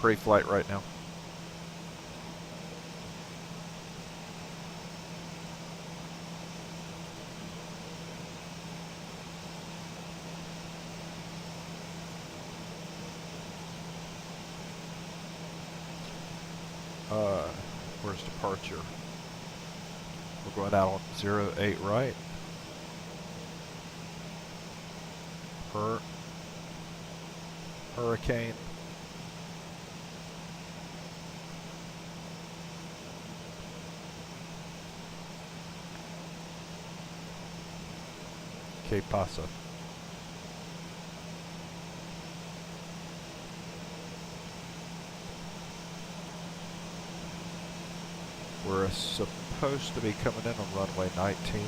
pre-flight right now. Where's departure? We're going out on 08 right. Hurricane. Que pasa? We're supposed to be coming in on runway 19.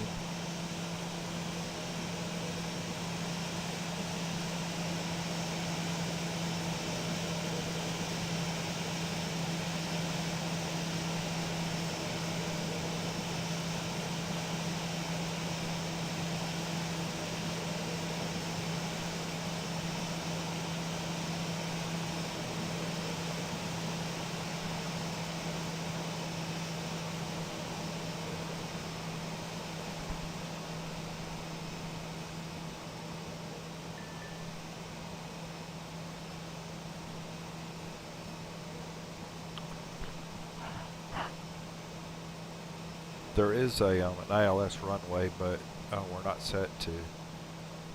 There is a an ILS runway, but we're not set to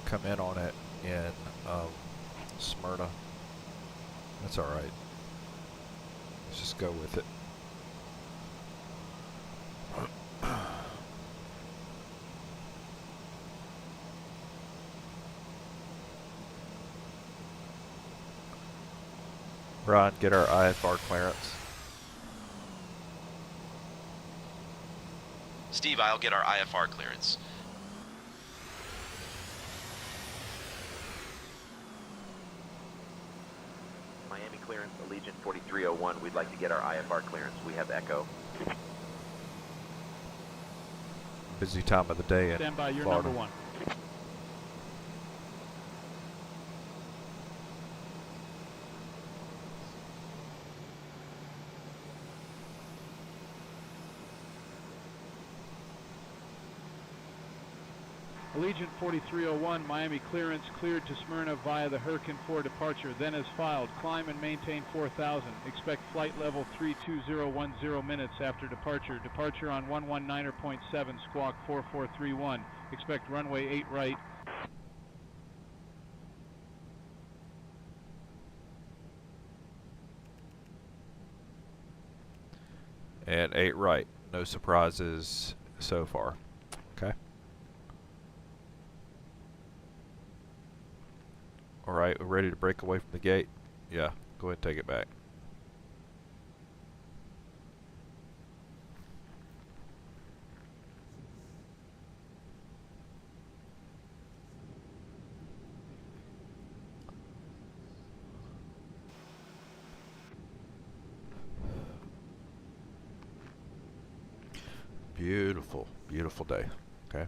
come in on it in Smyrna. That's all right. Let's just go with it. Ron, get our IFR clearance. Steve, I'll get our IFR clearance. Miami clearance, Allegiant 4301. We'd like to get our IFR clearance. We have Echo. Busy time of the day in Stand by, you're Florida. number one. Allegiant 4301, Miami clearance cleared to Smyrna via the Hurricane 4 departure, then as filed. Climb and maintain 4000. Expect flight level 32010 minutes after departure. Departure on 119.7, squawk 4431. Expect runway 8 right. And 8 right. No surprises so far. Okay. All right, we're ready to break away from the gate. Yeah, go ahead and take it back. Beautiful, beautiful day. Okay.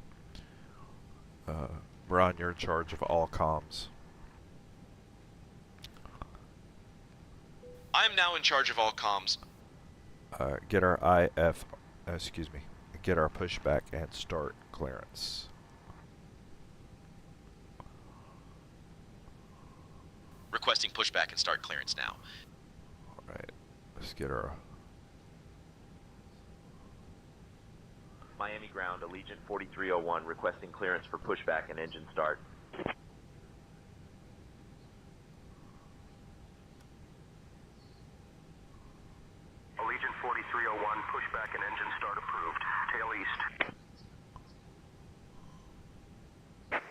Brian, you're in charge of all comms. I'm now in charge of all comms. Get our get our pushback and start clearance. Requesting pushback and start clearance now. All right, let's get our Miami ground, Allegiant 4301. Requesting clearance for pushback and engine start. Allegiant 4301, pushback and engine start approved. Tail east.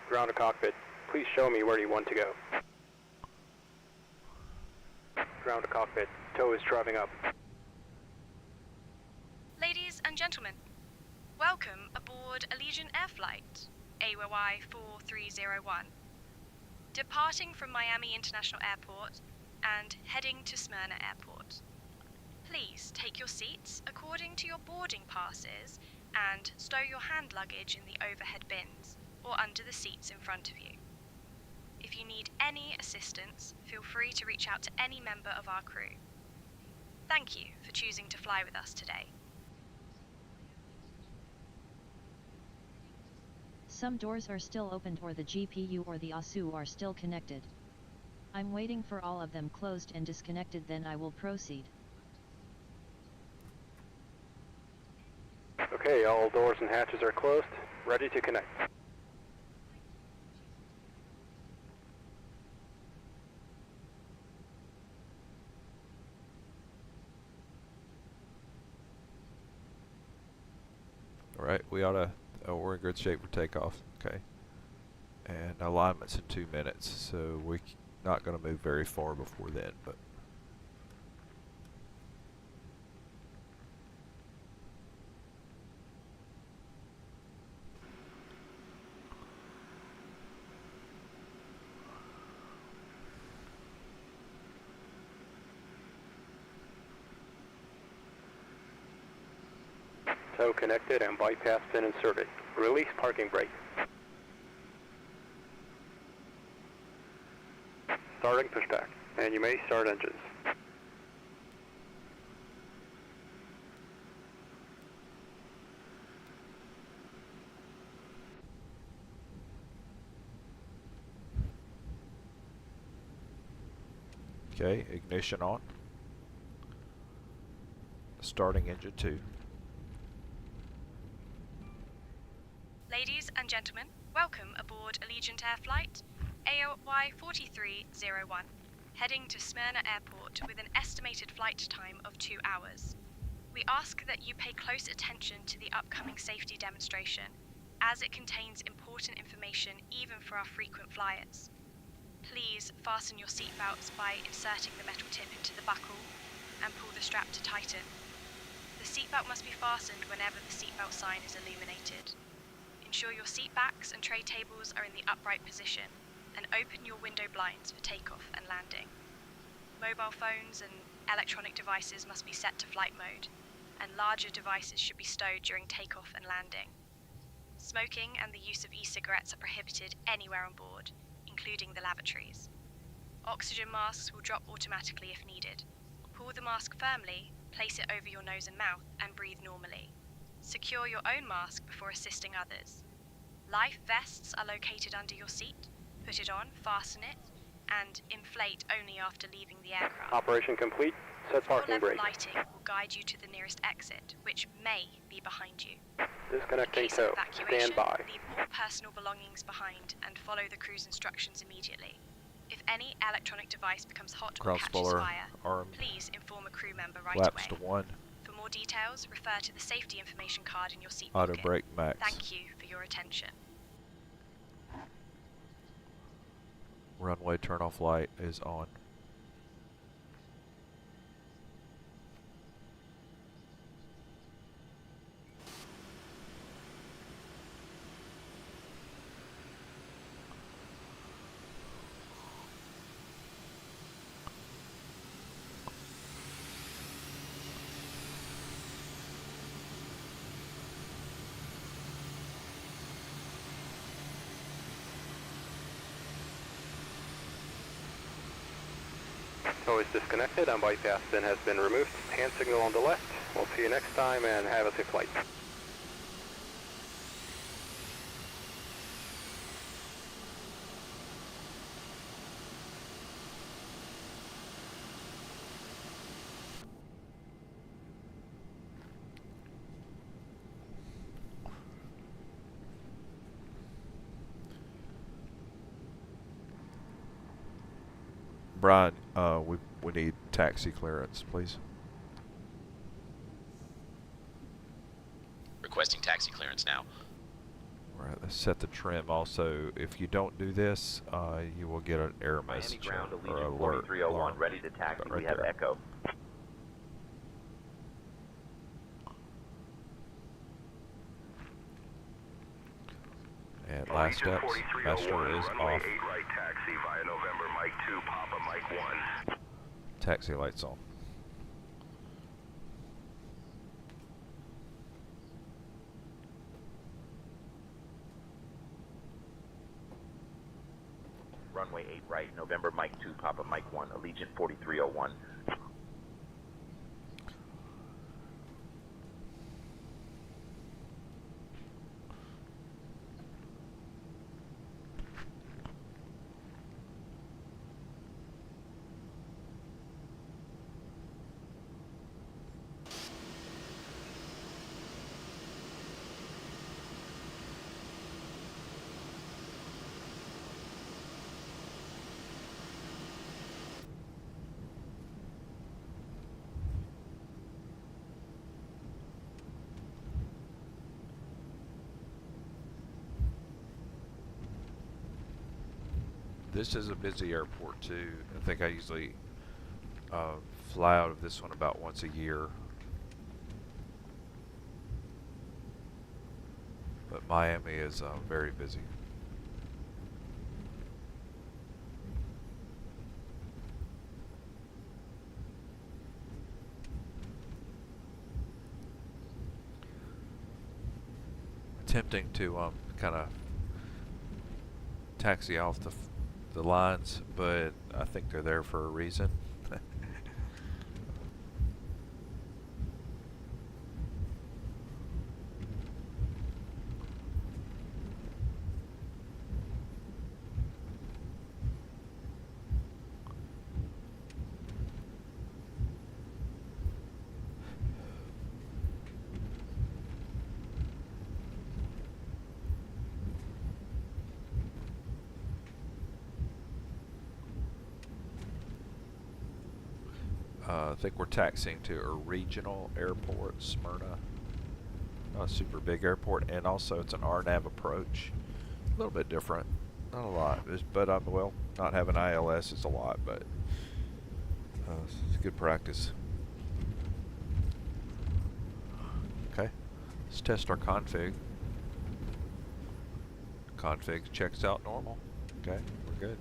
Ground to cockpit. Please show me where you want to go. Ground to cockpit. Tow is driving up. Ladies and gentlemen, welcome aboard Allegiant Air Flight AYY 4301. Departing from Miami International Airport and heading to Smyrna Airport. Please take your seats according to your boarding passes and stow your hand luggage in the overhead bins or under the seats in front of you. If you need any assistance, feel free to reach out to any member of our crew. Thank you for choosing to fly with us today. Some doors are still opened or the GPU or the ASU are still connected. I'm waiting for all of them closed and disconnected, then I will proceed. Okay, all doors and hatches are closed. Ready to connect. Alright, we're in good shape for takeoff. Okay. And alignment's in 2 minutes, so we're not going to move very far before then, but Tow connected and bypass pin inserted. Release parking brake. Starting pushback, and you may start engines. okay, ignition on. Starting engine 2. Ladies and gentlemen, welcome aboard Allegiant Air Flight AOY 4301, heading to Smyrna Airport with an estimated flight time of 2 hours. We ask that you pay close attention to the upcoming safety demonstration, as it contains important information even for our frequent flyers. Please fasten your seatbelts by inserting the metal tip into the buckle and pull the strap to tighten. The seatbelt must be fastened whenever the seatbelt sign is illuminated. Ensure your seat backs and tray tables are in the upright position, and open your window blinds for takeoff and landing. Mobile phones and electronic devices must be set to flight mode, and larger devices should be stowed during takeoff and landing. Smoking and the use of e-cigarettes are prohibited anywhere on board, including the lavatories. Oxygen masks will drop automatically if needed. Pull the mask firmly, place it over your nose and mouth, and breathe normally. Secure your own mask before assisting others. Life vests are located under your seat. Put it on, fasten it, and inflate only after leaving the aircraft. Operation complete. Set parking Floor-level brake. lighting will guide you to the nearest exit, which may be behind you. Disconnecting In case of tow. evacuation, Stand by. leave all personal belongings behind and follow the cruise instructions immediately. If any electronic device becomes hot or Ground catches spoiler fire, arm please inform a crew member right lapsed away. to 1. For more details, refer to the safety information card in your seat Auto pocket. brake max. Thank you for your attention. Runway turn-off light is on. Tow is disconnected and bypass pin has been removed. Hand signal on the left. We'll see you next time and have a safe flight. Brian, we need taxi clearance, please. Requesting taxi clearance now. Alright, let's set the trim. Also, if you don't do this, you will get an error Miami message ground, or Allegiant alert. 4301, alarm. ready to taxi. Right We have there. Echo. And last Allegiant steps, 4301, master is runway off. 8 right taxi via November, Mike 2, Papa, Mike 1. Taxi lights on. Runway 8 right, November, Mike 2, Papa, Mike 1, Allegiant 4301. This is a busy airport too. I think I usually fly out of this one about once a year. But Miami is very busy. Attempting to kind of taxi off the lines, but I think they're there for a reason. I think we're taxiing to a regional airport, Smyrna. Not a super big airport, and also it's an RNAV approach. A little bit different, not a lot, but well, not having ILS is a lot, but it's good practice. Okay, let's test our config. Config checks out normal. Okay, we're good.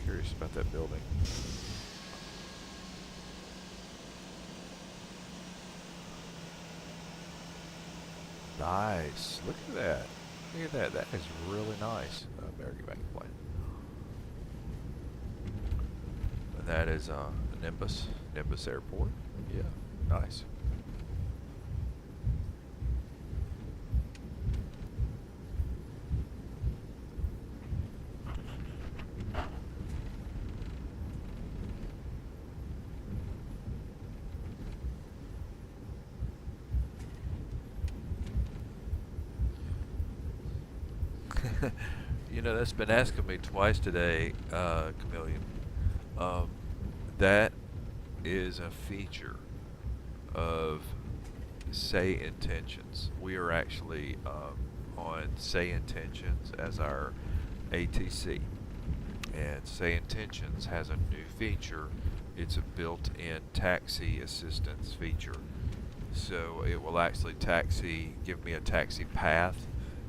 Curious about that building. Nice. Look at that. Look at that. That is really nice. Better get back in plane. And that is Nimbus Airport. Yeah, nice. You know, that's been asking me twice today, Chameleon. That is a feature of Say Intentions. We are actually on Say Intentions as our ATC. And Say Intentions has a new feature. It's a built-in taxi assistance feature. So it will actually give me a taxi path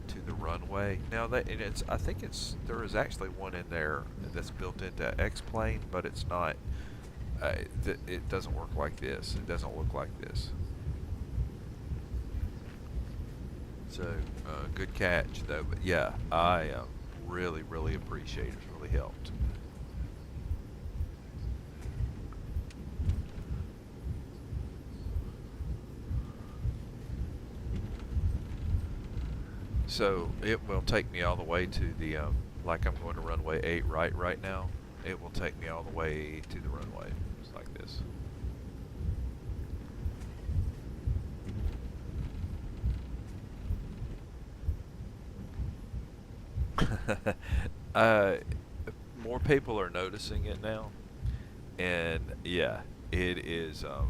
to the runway. Now I think there is actually one in there that's built into Xplane, but it's not. It doesn't work like this. It doesn't look like this. So good catch though. But yeah, I really appreciate it. It's really helped. So it will take me all the way to the, like I'm going to runway 8 right now. It will take me all the way to the runway, just like this. More people are noticing it now, and yeah, it is a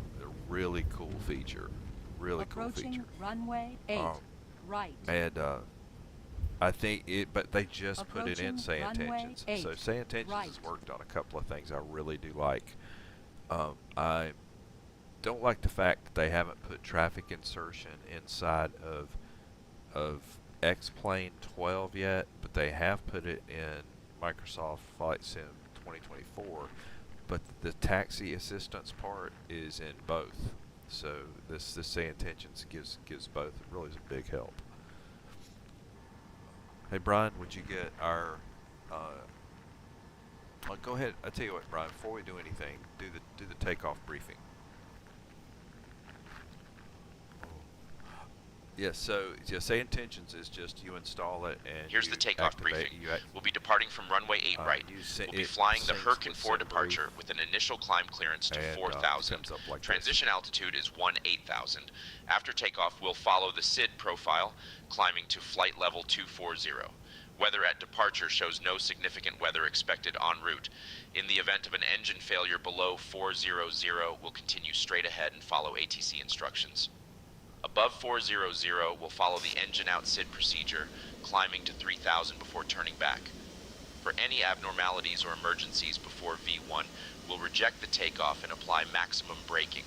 really cool feature. Really cool feature. Approaching runway 8, right. And I think but they just put it in Say Intentions. So Say Intentions has worked on a couple of things I really do like. I'm don't like the fact that they haven't put traffic insertion inside of Xplane 12 yet, but they have put it in Microsoft Flight Sim 2024. But the taxi assistance part is in both. So this say Intentions gives both. It really is a big help. Hey Brian, would you get our well, go ahead. I tell you what, Brian. Before we do anything, do the takeoff briefing. Yes. So say Intentions is just you install it and here's the takeoff briefing. We'll be departing from runway 8 right. We'll be flying the Hurricane 4 departure with an initial climb clearance to 4,000. Like Transition altitude is 18,000. After takeoff, we'll follow the SID profile, climbing to flight level 240. Weather at departure shows no significant weather expected en route. In the event of an engine failure below 400, we'll continue straight ahead and follow ATC instructions. Above 400, we'll follow the engine out SID procedure, climbing to 3,000 before turning back. For any abnormalities or emergencies before V1, we'll reject the takeoff and apply maximum braking.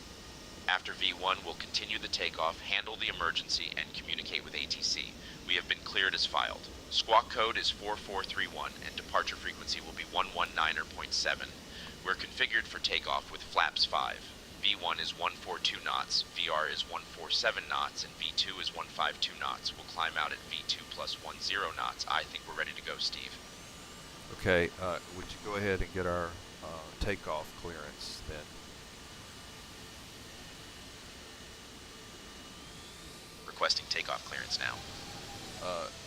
After V1, we'll continue the takeoff, handle the emergency, and communicate with ATC. We have been cleared as filed. Squawk code is 4431, and departure frequency will be 119.7. We're configured for takeoff with flaps 5. V1 is 142 knots, VR is 147 knots, and V2 is 152 knots. We'll climb out at V2 plus 10 knots. I think we're ready to go, Steve. Okay, would you go ahead and get our takeoff clearance then? Requesting takeoff clearance now.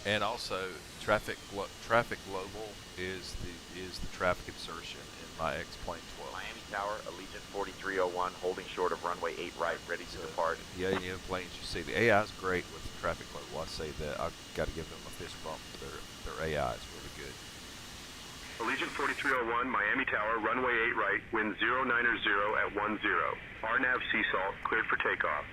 And also, traffic global is the traffic insertion in my Xplane 12. Miami Tower, Allegiant 4301, holding short of runway 8 right, ready to depart. Yeah, planes you see. The AI is great with the traffic global. I say that. I've got to give them a fist bump. Their AI is really good. Allegiant 4301, Miami Tower, runway 8 right, wind 090 at 10. RNAV Seasalt, cleared for takeoff.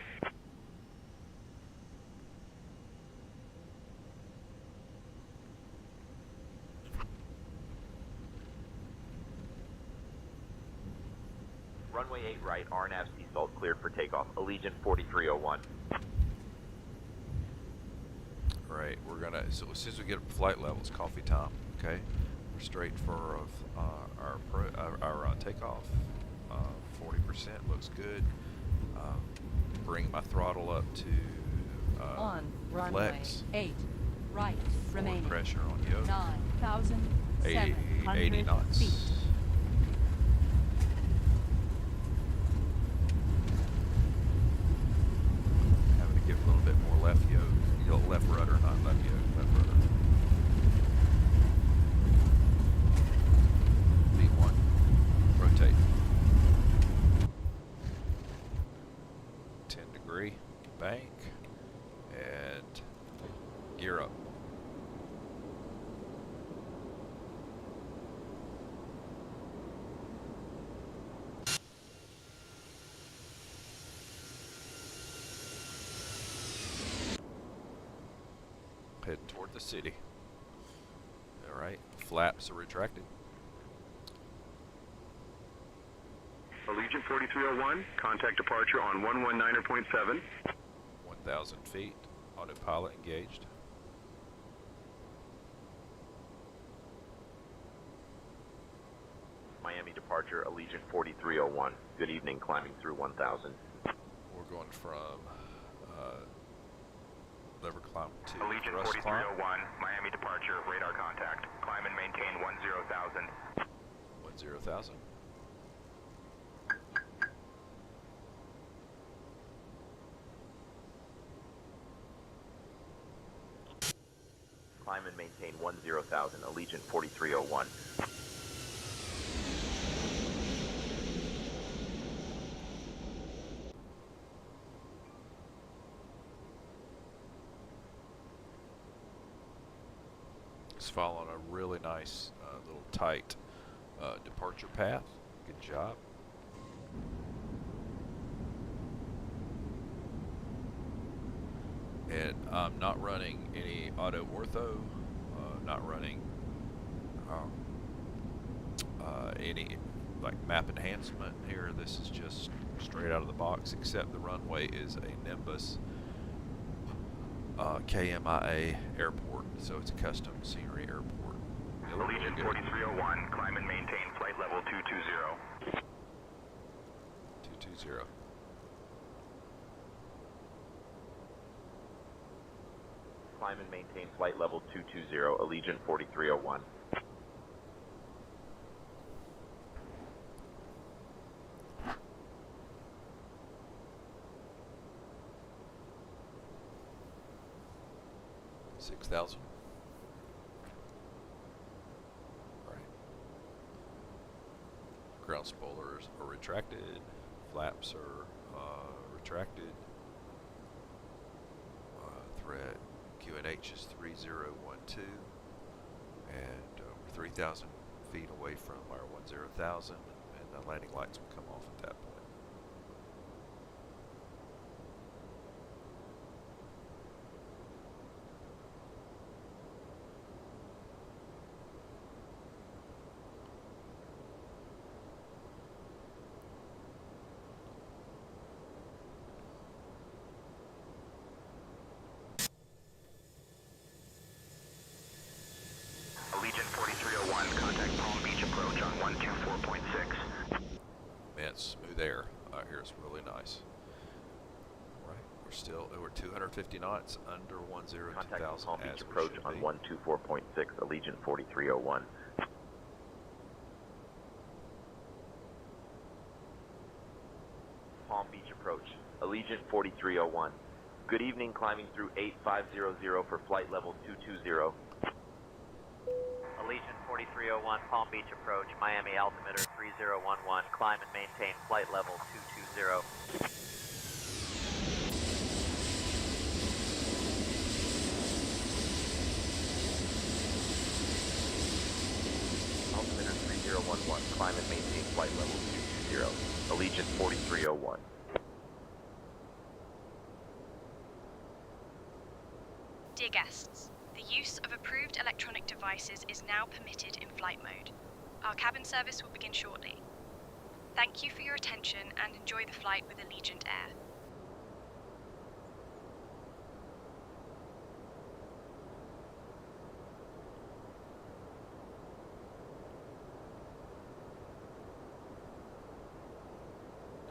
Runway 8 right, RNAV Seasalt, cleared for takeoff. Allegiant 4301. Right, we're gonna. So as soon as we get up to flight level, it's coffee time. Okay, we're straight for our takeoff. 40% looks good. Bring my throttle up to On runway flex. 8 right, Forward remaining pressure on yoke. 9,700 80 knots. feet. Having to give a little bit more left yoke. Left rudder, not left yoke. Left rudder. V1. Rotate. 10-degree bank. And gear up. Heading toward the city. Alright, flaps are retracted. Allegiant 4301, contact departure on 119.7. 1,000 feet. Autopilot engaged. Miami departure, Allegiant 4301. Good evening, climbing through 1000. We're going from lever climb to Allegiant thrust 4301, climb. Miami departure, radar contact. Climb and maintain 10,000. 10,000. Climb and maintain 10,000, Allegiant 4301. It's following a really nice little tight departure path. Good job. And I'm not running any AutoOrtho, not running any like map enhancement here. This is just straight out of the box, except the runway is a Nimbus KMIA airport, so it's a custom scenery airport. Allegiant 4301, climb and maintain flight level 220. 220. Climb and maintain flight level 220, Allegiant 4301. $6,000. Right. Ground spoilers are retracted. Flaps are retracted. Threat QNH is 3012, and we're 3,000 feet away from our 10,000, and the landing lights will come off at that point. Allegiant 4301, contact Palm Beach approach on 124.6. Man, it's smooth air out here. It's really nice. Right, we're 250 knots under 10,000 Contact Palm Beach as approach we should on be. 124.6, Allegiant 4301. Palm Beach approach, Allegiant 4301. Good evening, climbing through 8500 for flight level 220. Allegiant 4301, Palm Beach approach, Miami altimeter 3011, climb and maintain flight level 220. Altimeter 3011, climb and maintain flight level 220, Allegiant 4301. Dear guests, the use of approved electronic devices is now permitted in flight mode. Our cabin service will begin shortly. Thank you for your attention and enjoy the flight with Allegiant Air.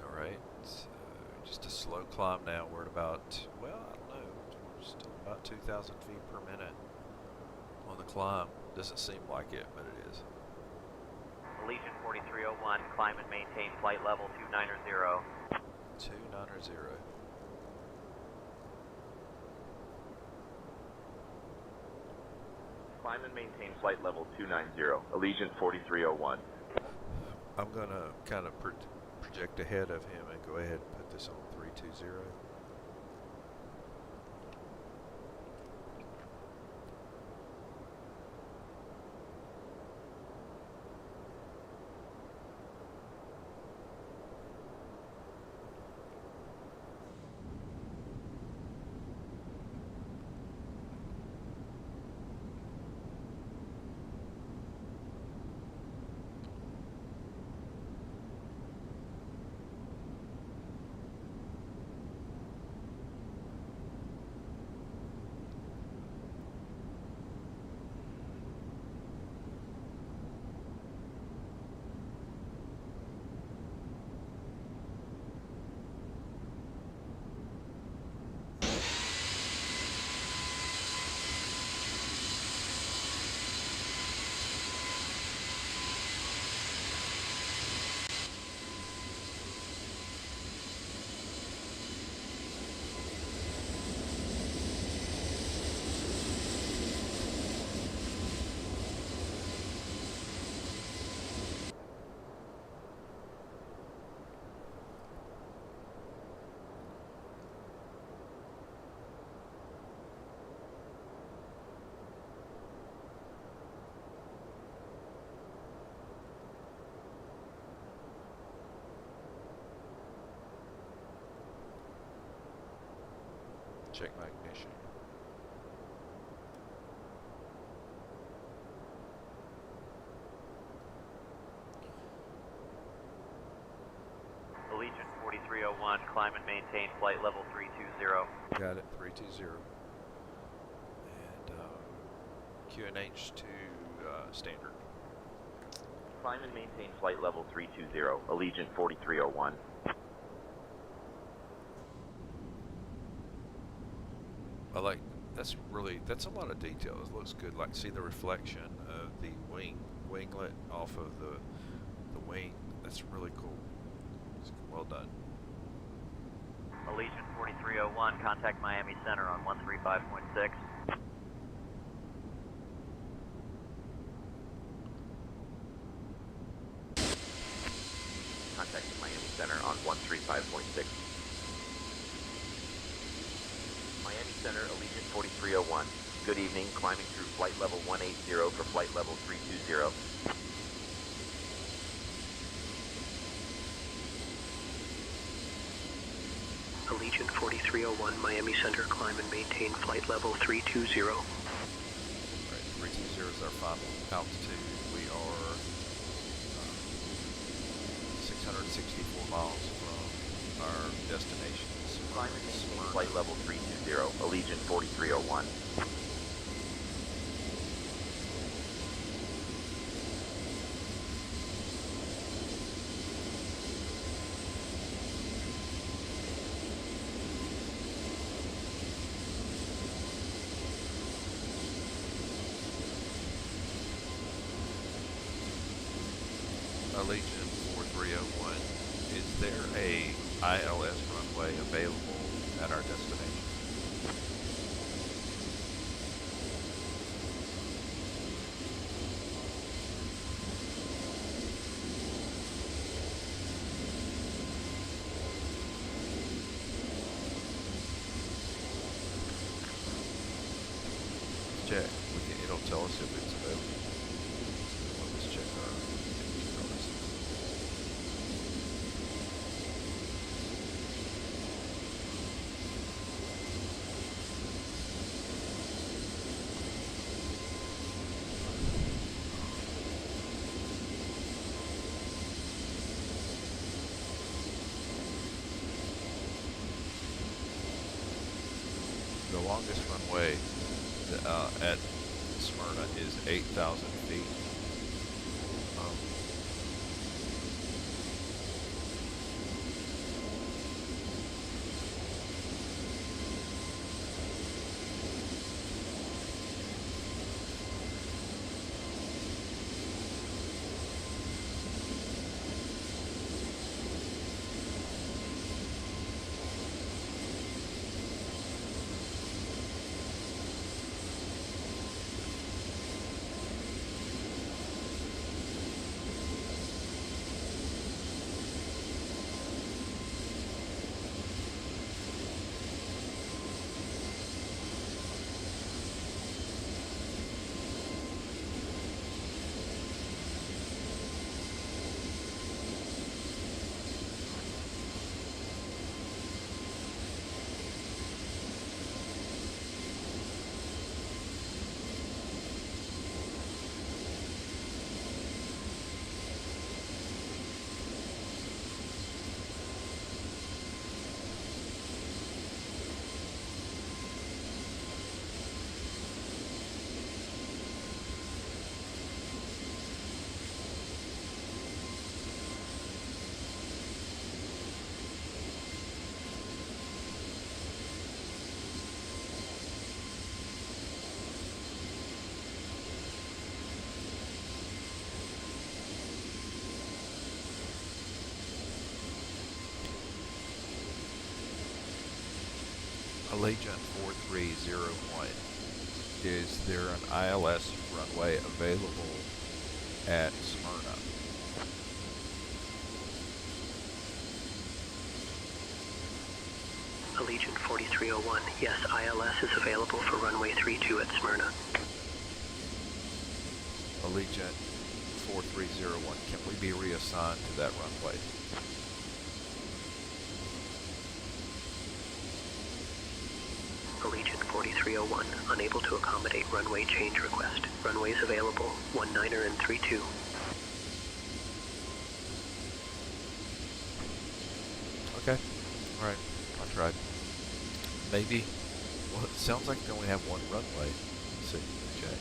Alright, just a slow climb now. We're at about, well, I don't know, we're still about 2,000 feet per minute on the climb. Doesn't seem like it, but it is. Allegiant 4301, climb and maintain flight level 290. 290. Climb and maintain flight level 290, Allegiant 4301. I'm going to kind of project ahead of him and go ahead and put this on 320. Check my ignition. Allegiant 4301, climb and maintain flight level 320. Got it, 320. And QNH to standard. Climb and maintain flight level 320, Allegiant 4301. I like, that's a lot of detail. It looks good. Like, see the reflection of the winglet off of the wing. That's really cool. It's well done. Allegiant 4301, contact Miami Center on 135.6. Contacting Miami Center on 135.6. Miami Center, Allegiant 4301. Good evening, climbing through flight level 180 for flight level 320. Allegiant 4301, Miami Center, climb and maintain flight level 320. Alright, 320 is our final altitude. We are 664 miles from our destination. Climb and maintain flight level 320, Allegiant 4301. Allegiant 4301, is there a ILS runway available at our destination? Check. It'll tell us if it's available. So let's check our notice. The longest runway at Smyrna is 8,000 feet. Allegiant 4301, is there an ILS runway available at Smyrna? Allegiant 4301, yes, ILS is available for runway 32 at Smyrna. Allegiant 4301, can we be reassigned to that runway? Allegiant 4301, unable to accommodate runway change request. Runways available, 19er and 32. Okay. Right. I tried. Maybe. Well, it sounds like they only have one runway. Let's see. Okay.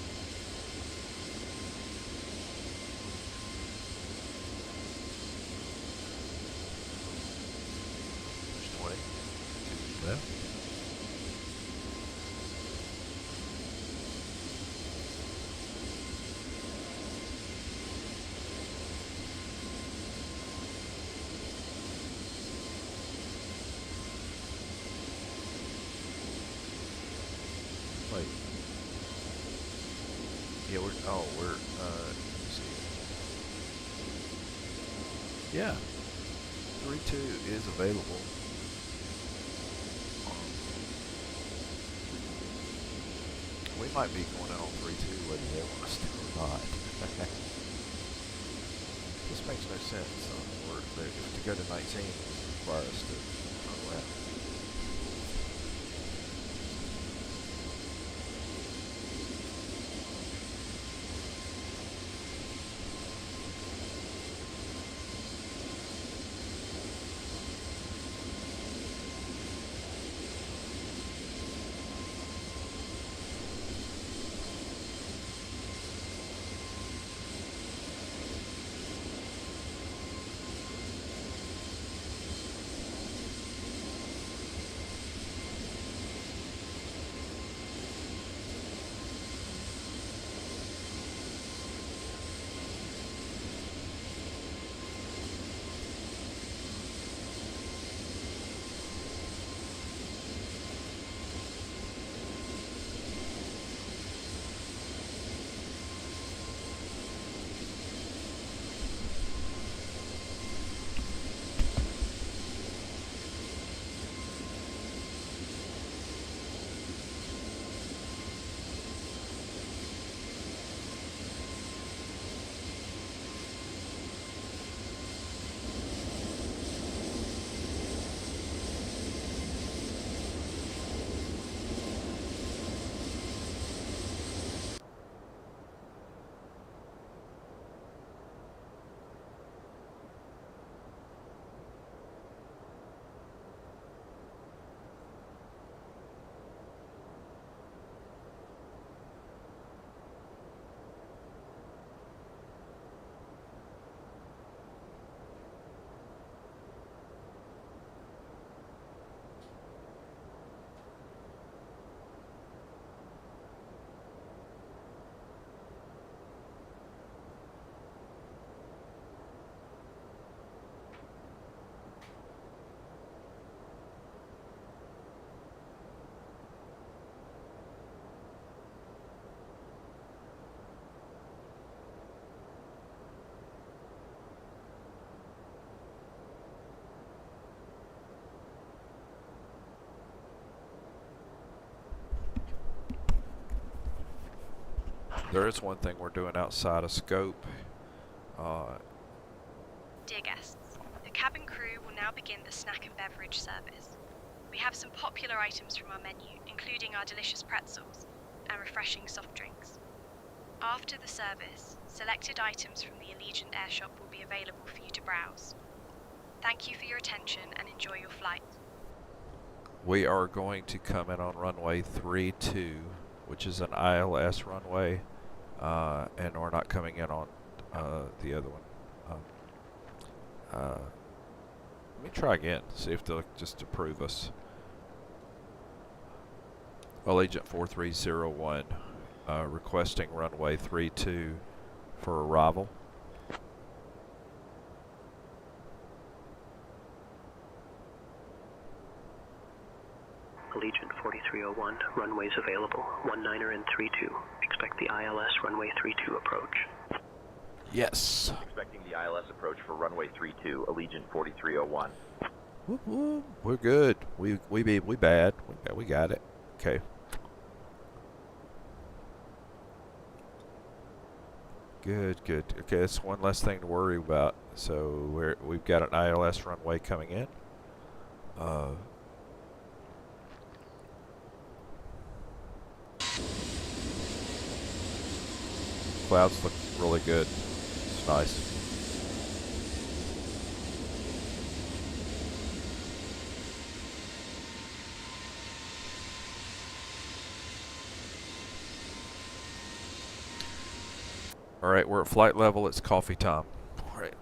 There's 20. 2 left. Wait. Yeah, let's see. Yeah. 3-2 is available. We might be going out on 3-2 whether they want us to or not. This makes no sense. If to go to 19 would require us to turn around. There is one thing we're doing outside of scope. Dear guests, the cabin crew will now begin the snack and beverage service. We have some popular items from our menu, including our delicious pretzels and refreshing soft drinks. After the service, selected items from the Allegiant Air Shop will be available for you to browse. Thank you for your attention and enjoy your flight. We are going to come in on runway 32, which is an ILS runway, and we're not coming in on the other one. Let me try again, see if they'll just approve us. Allegiant 4301, requesting runway 32 for arrival. Allegiant 4301, runways available, 19er and 32. Expect the ILS runway 32 approach. Yes. Expecting the ILS approach for runway 32, Allegiant 4301. Whoop, whoop. We're good. We bad. We got it. Okay. Good. Okay, that's one less thing to worry about. So we've got an ILS runway coming in. Clouds look really good. It's nice. Alright, we're at flight level. It's coffee time. Alright.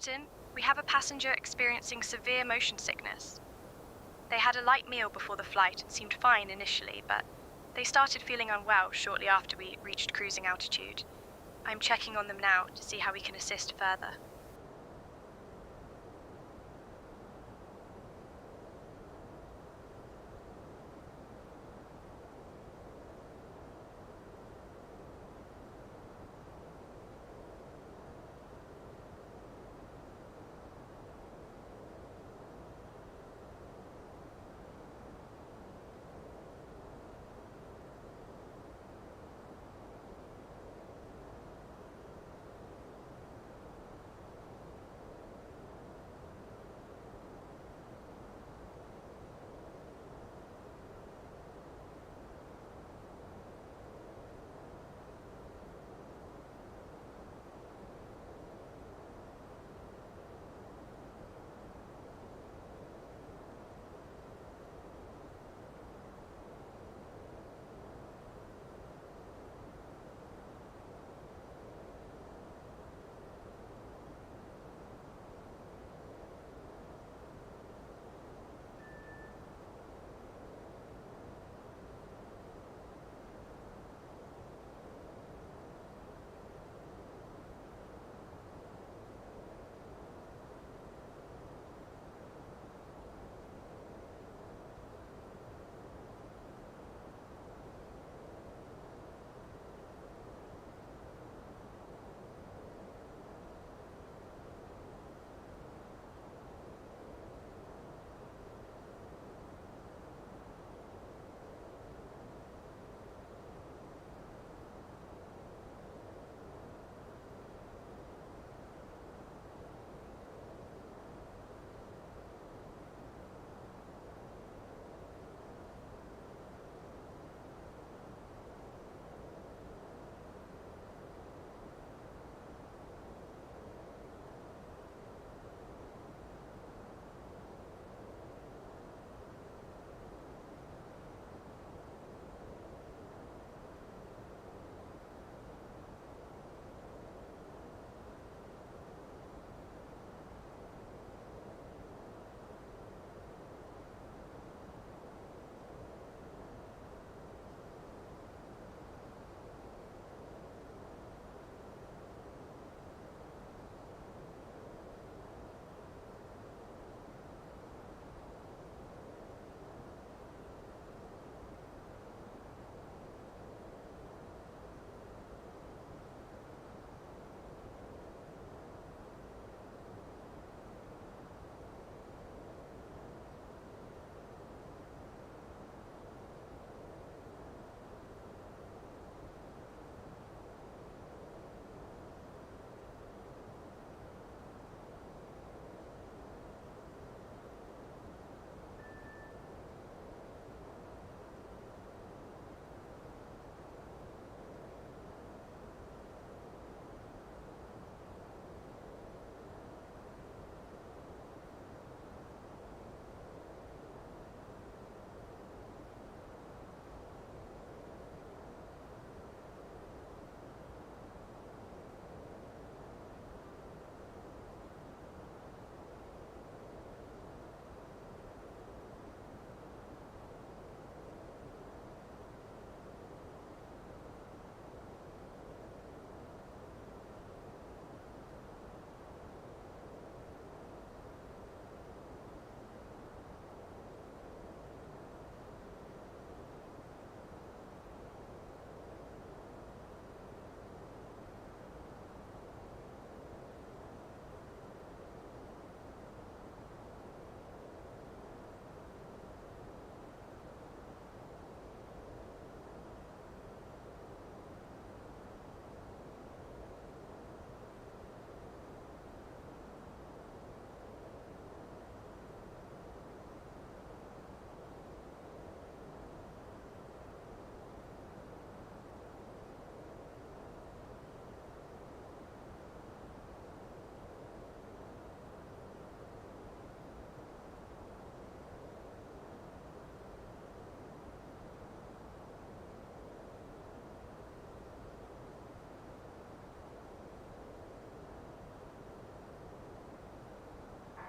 Captain, we have a passenger experiencing severe motion sickness. They had a light meal before the flight and seemed fine initially, but they started feeling unwell shortly after we reached cruising altitude. I'm checking on them now to see how we can assist further.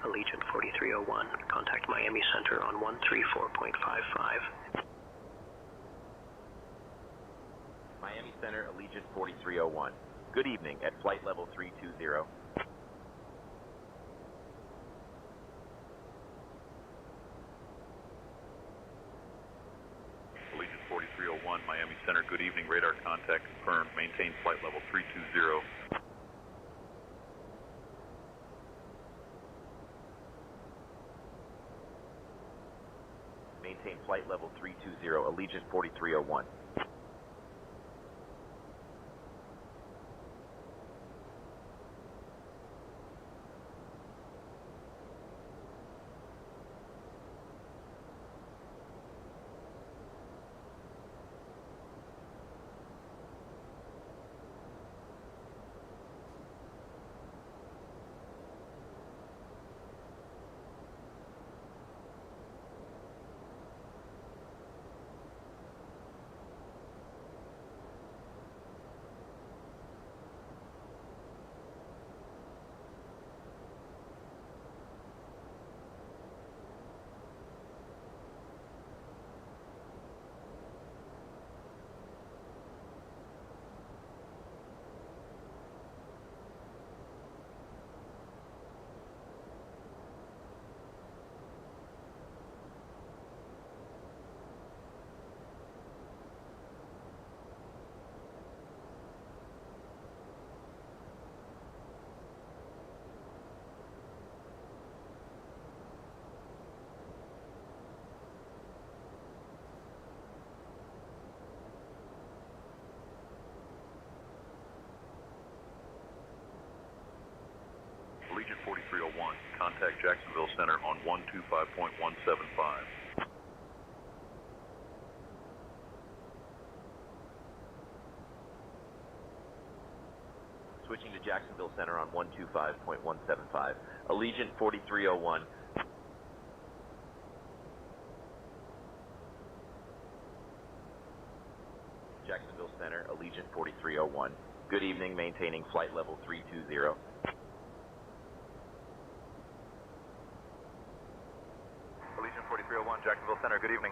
Allegiant 4301. Contact Miami Center on 134.55. Miami Center, Allegiant 4301. Good evening at flight level 320. Allegiant 4301, Miami Center, good evening. Radar contact confirmed. Maintain flight level 320. Maintain flight level 320, Allegiant 4301. Allegiant 4301, contact Jacksonville Center on 125.175. Switching to Jacksonville Center on 125.175. Allegiant 4301. Jacksonville Center, Allegiant 4301. Good evening, maintaining flight level 320. Allegiant 4301, Jacksonville Center, good evening.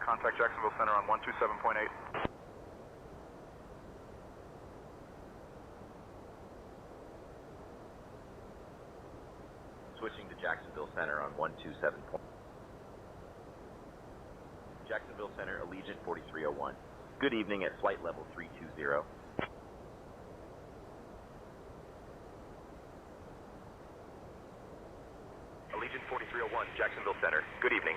contact Jacksonville Center on 127.8. Switching to Jacksonville Center on 127. Jacksonville Center, Allegiant 4301. Good evening at flight level 320. Allegiant 4301, Jacksonville Center. Good evening.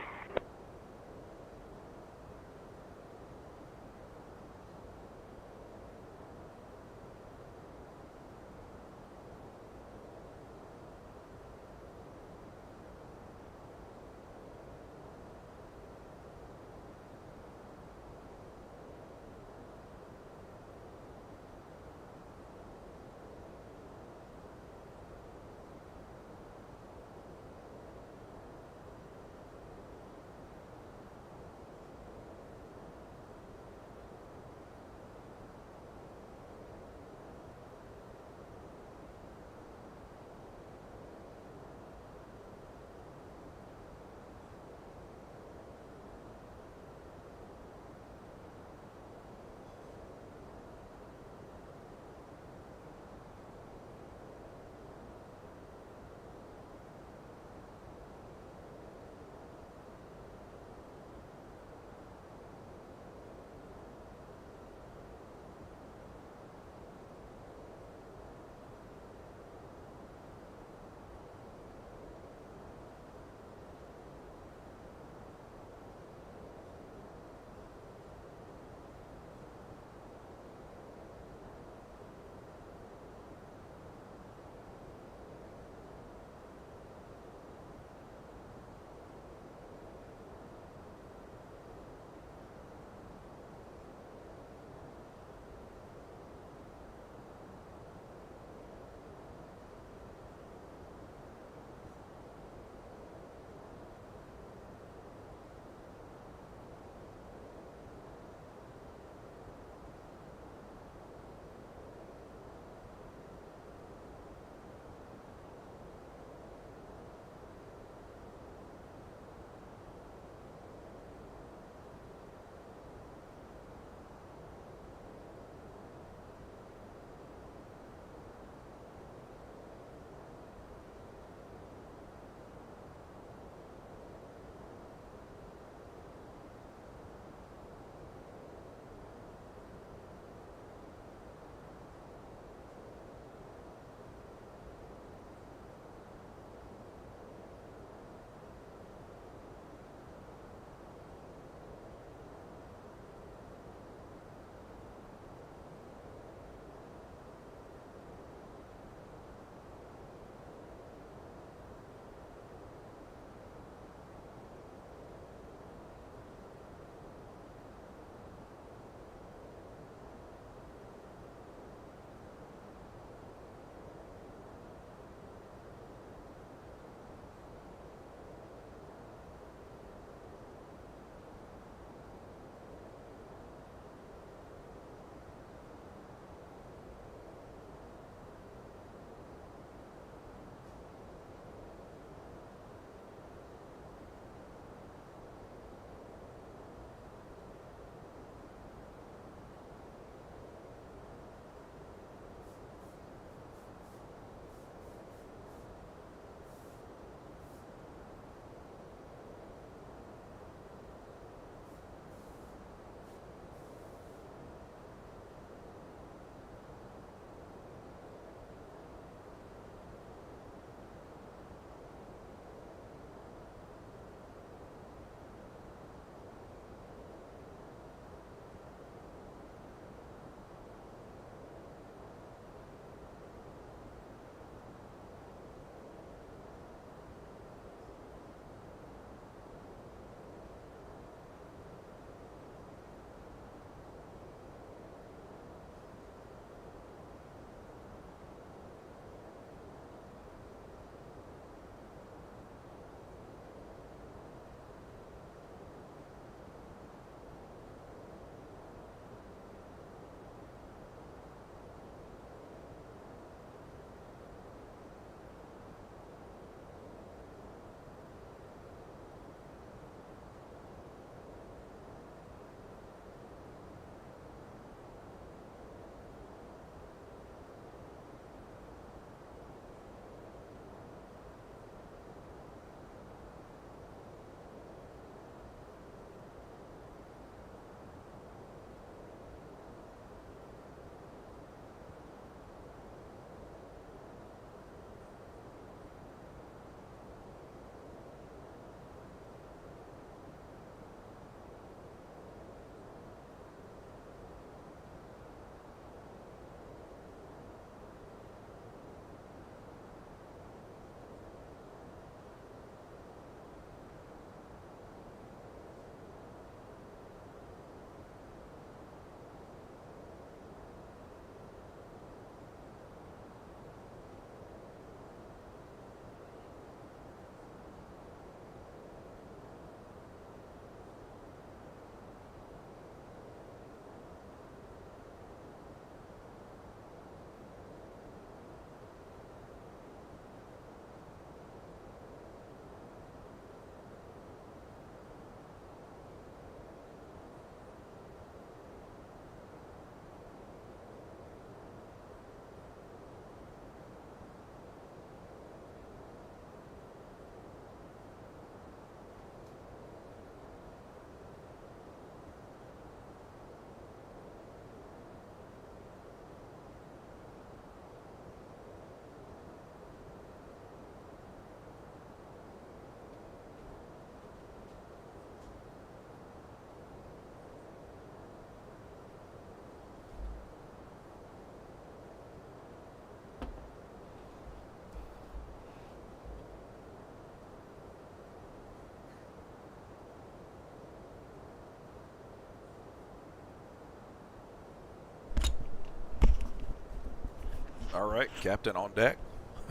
All right, Captain on deck.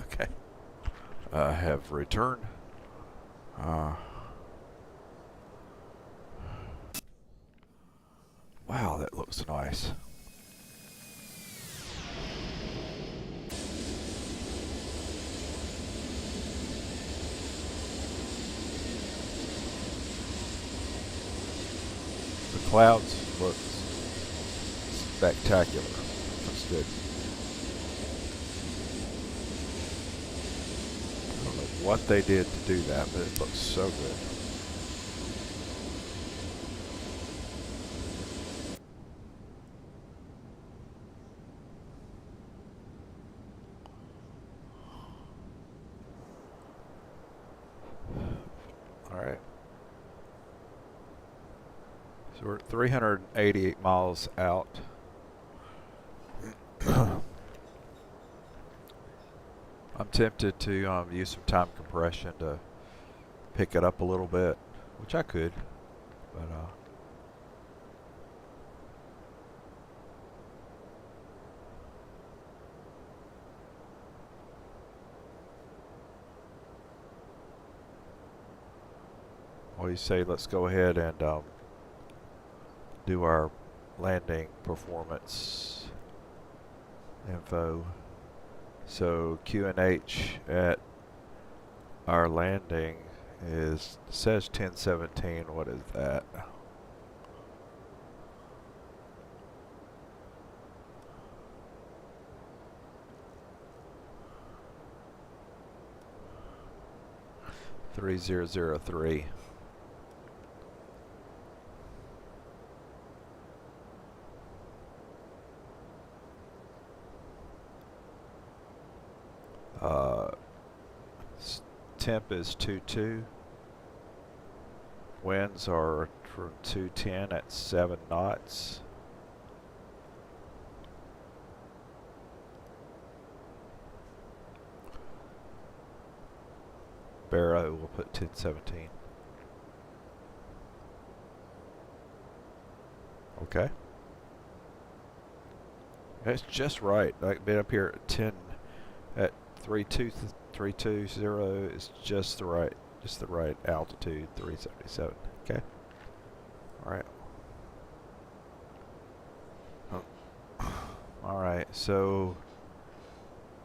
Okay. I have returned. Wow, that looks nice. The clouds look spectacular. That's good. I don't know what they did to do that, but it looks so good. All right. So we're 388 miles out. I'm tempted to use some time compression to pick it up a little bit, which I could, but what do you say? Let's go ahead and do our landing performance info. So QNH at our landing says 1017. What is that? .3003. Temp is 22. Winds are from 210 at 7 knots. Barrow will put 1017. Okay. That's just right. Like been up here at 10 at 320 is just the right altitude. 377. Okay. All right. All right. So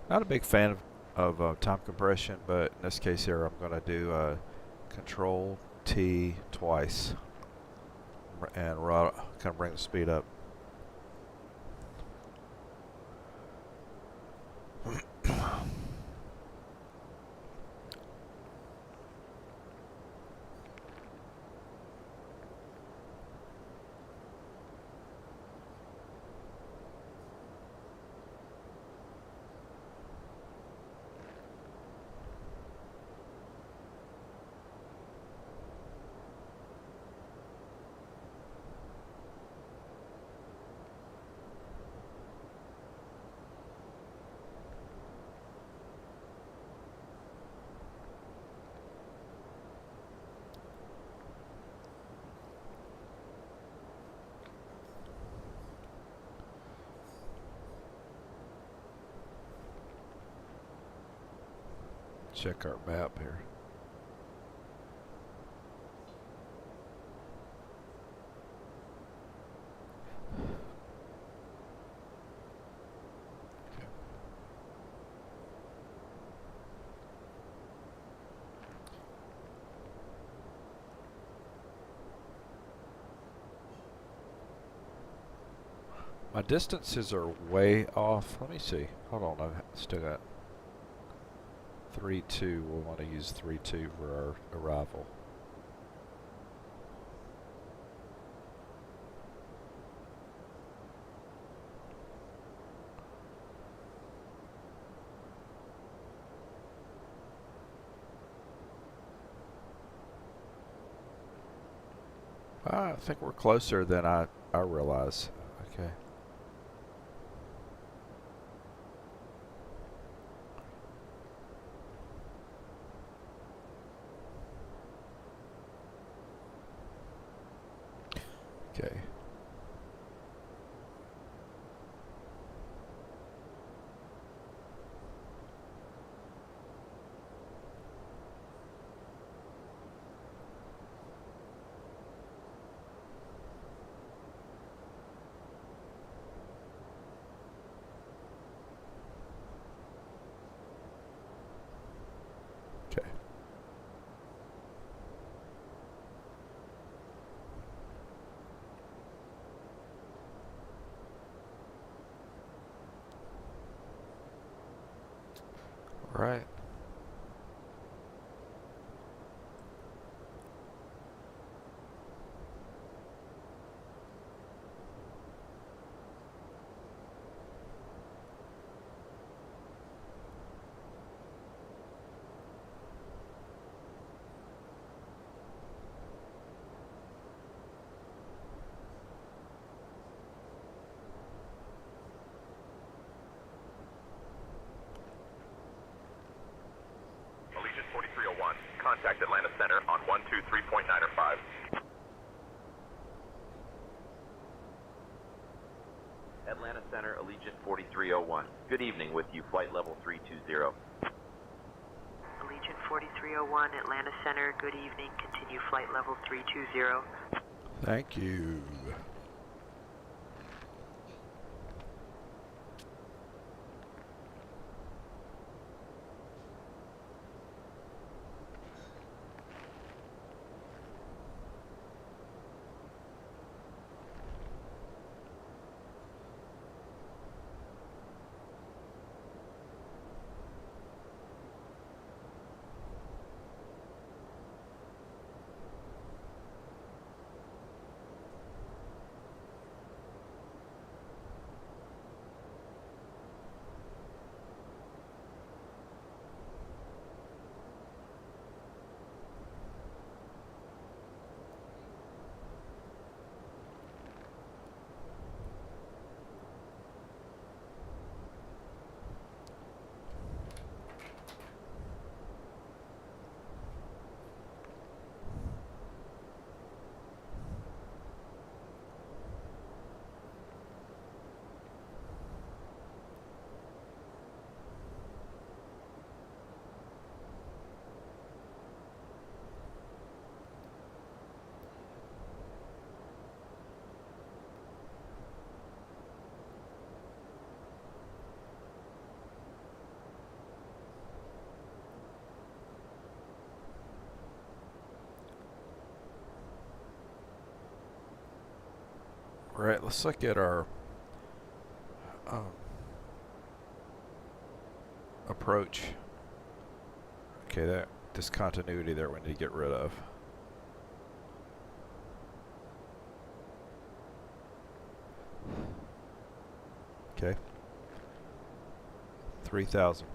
not a big fan of time compression, but in this case here, I'm going to do Control T twice and kind of bring the speed up. Check our map here. My distances are way off. Let me see. Hold on, I've still got 3-2. We'll want to use 3-2 for our arrival. I think we're closer than I realize. Okay. Okay. Atlanta Center, Allegiant 4301. Good evening with you, flight level 320. Allegiant 4301, Atlanta Center, good evening. Continue flight level 320. Thank you. Right, let's look at our approach. Okay, that discontinuity there we need to get rid of. Okay. 3,000.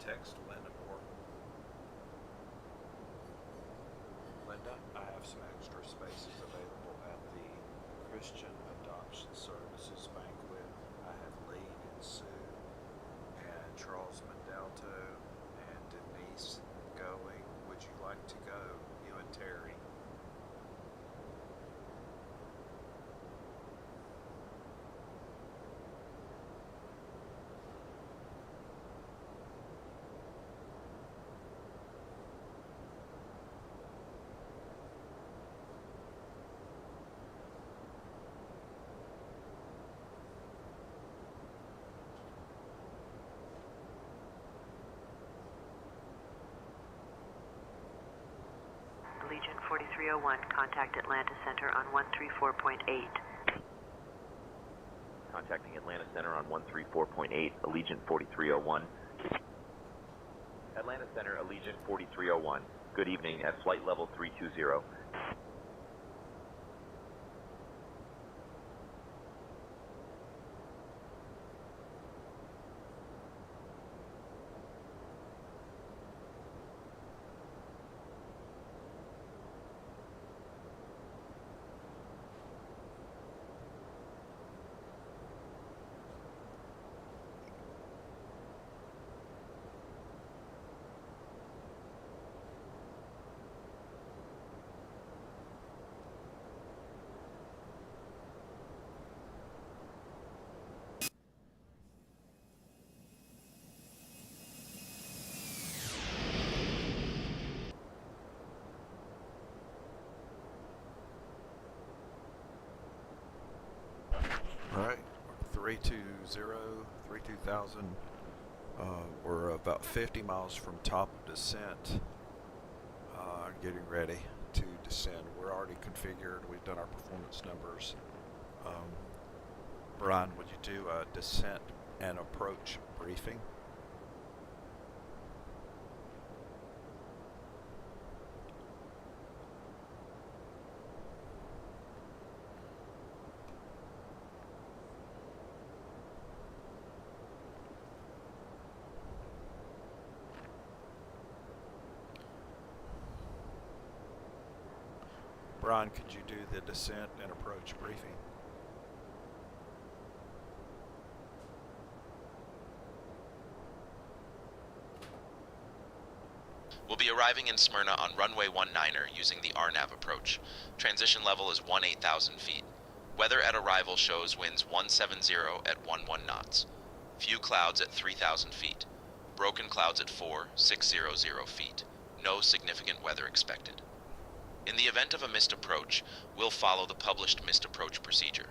Text Linda Moore. Linda, I have some extra spaces available at the Christian Adoption Services Banquet. I have Lee and Sue and Charles Mandalto and Denise going. Would you like to go, you and Terry? Allegiant 4301, contact Atlanta Center on 134.8. Contacting Atlanta Center on 134.8, Allegiant 4301. Atlanta Center, Allegiant 4301. Good evening at flight level 320. Alright, 320, we're about 50 miles from top of descent. Getting ready to descend. We're already configured. We've done our performance numbers. Brian, would you do a descent and approach briefing? Brian, could you do the descent and approach briefing? We'll be arriving in Smyrna on runway 19er using the RNAV approach. Transition level is 18,000 feet. Weather at arrival shows winds 170 at 11 knots. Few clouds at 3,000 feet. Broken clouds at 4,600 feet. No significant weather expected. In the event of a missed approach, we'll follow the published missed approach procedure.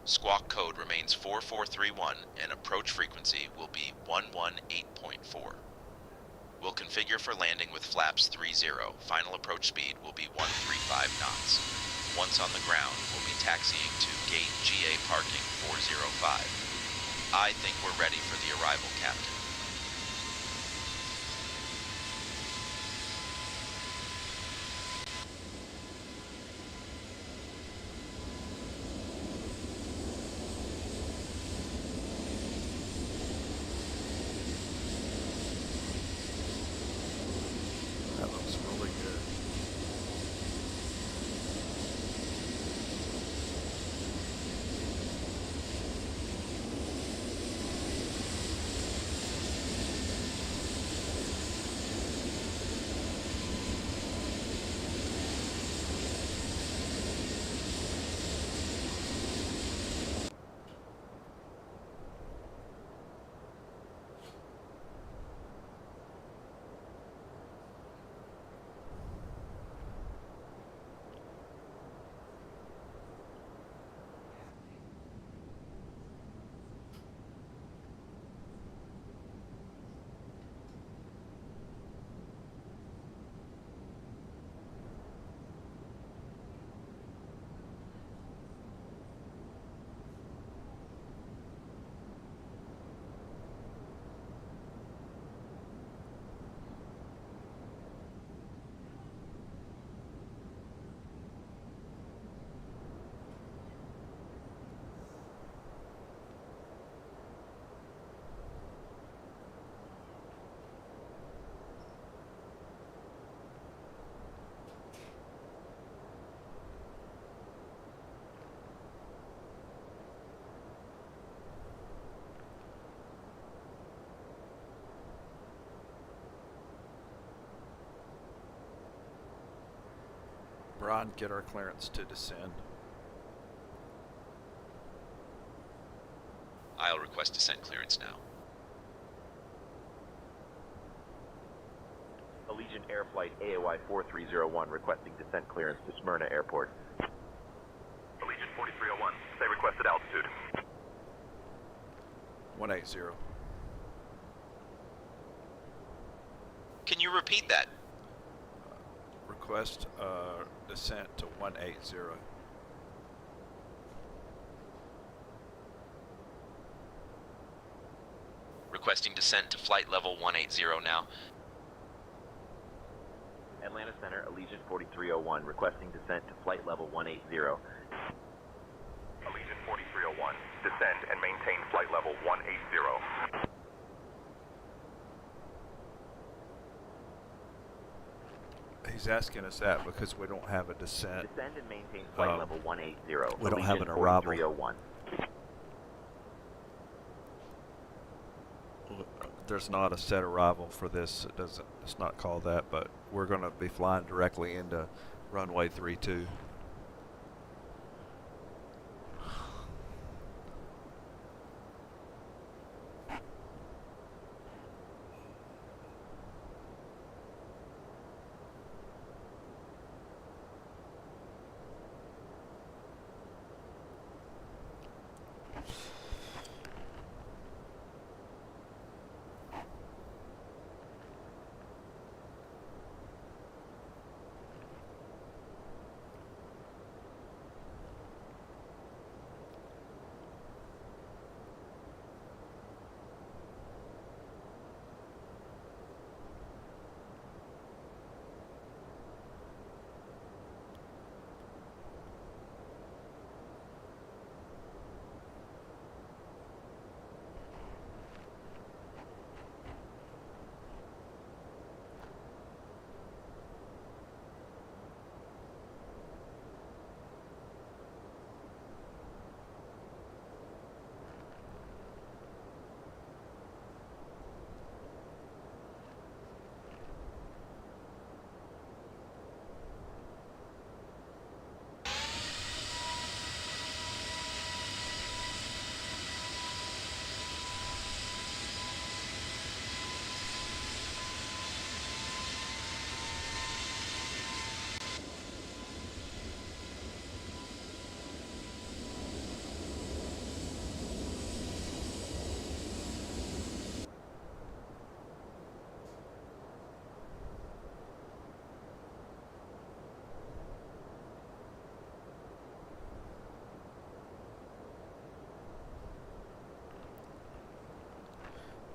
Squawk code remains 4431 and approach frequency will be 118.4. We'll configure for landing with flaps 30. Final approach speed will be 135 knots. Once on the ground, we'll be taxiing to gate GA parking 405. I think we're ready for the arrival, Captain. That looks really good. Brian, get our clearance to descend. I'll request descent clearance now. Allegiant Air Flight AOI 4301 requesting descent clearance to Smyrna Airport. Allegiant 4301, say requested altitude. 180. Can you repeat that? Request descent to 180. Requesting descent to flight level 180 now. Atlanta Center, Allegiant 4301 requesting descent to flight level 180. Allegiant 4301, descend and maintain flight level 180. He's asking us that because we don't have a descent. Descend and maintain flight level 180. We don't have an Allegiant arrival. 4301. There's not a set arrival for this. It's not called that, but we're going to be flying directly into runway 32.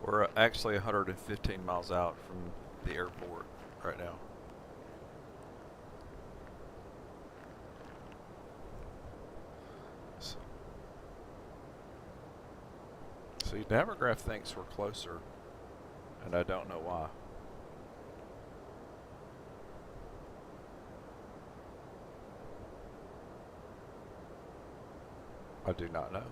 We're actually 115 miles out from the airport right now. See, Navigraph thinks we're closer, and I don't know why. I do not know.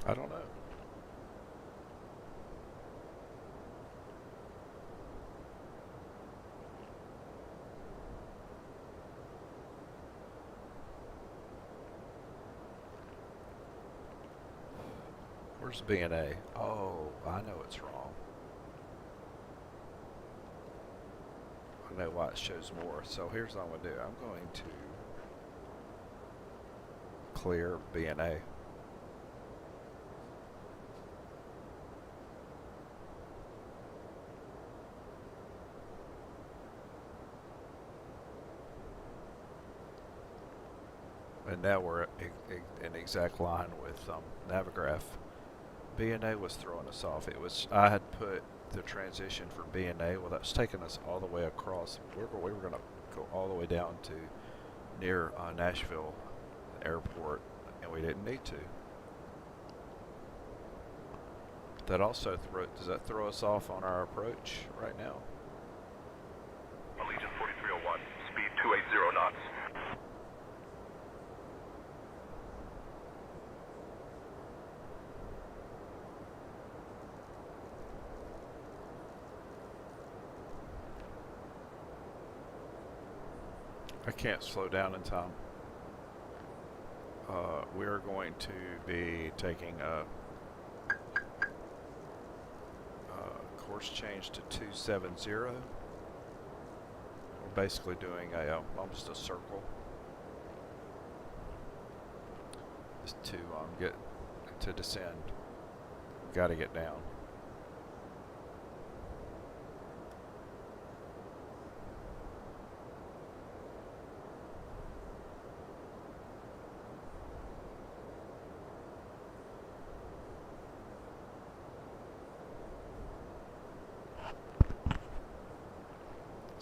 I don't know. Where's B&A? Oh, I know it's wrong. I know why it shows more. So here's what I'm going to do. I'm going to clear B&A. And now we're in exact line with Navigraph. B&A was throwing us off. I had put the transition for B&A. Well, that's taking us all the way across. We were going to go all the way down to near Nashville Airport, and we didn't need to. That also does that throw us off on our approach right now? Allegiant 4301, speed 280 knots. I can't slow down in time. We're going to be taking a course change to 270. We're basically doing almost a circle. Just to get to descend. We've got to get down.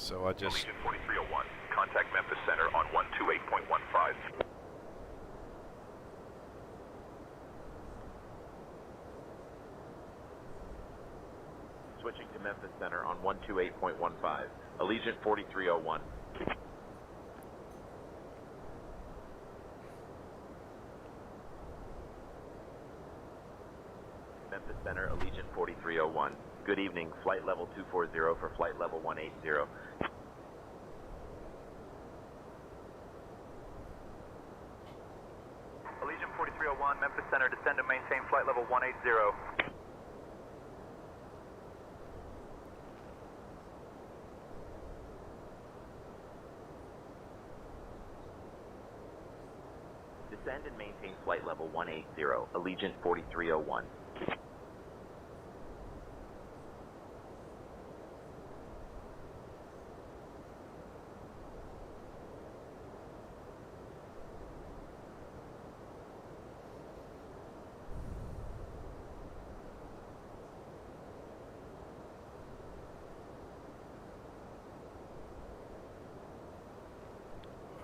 So I just... Allegiant 4301, contact Memphis Center on 128.15. Switching to Memphis Center on 128.15. Allegiant 4301. Memphis Center, Allegiant 4301. Good evening, flight level 240 for flight level 180. Allegiant 4301, Memphis Center, descend and maintain flight level 180. Descend and maintain flight level 180, Allegiant 4301.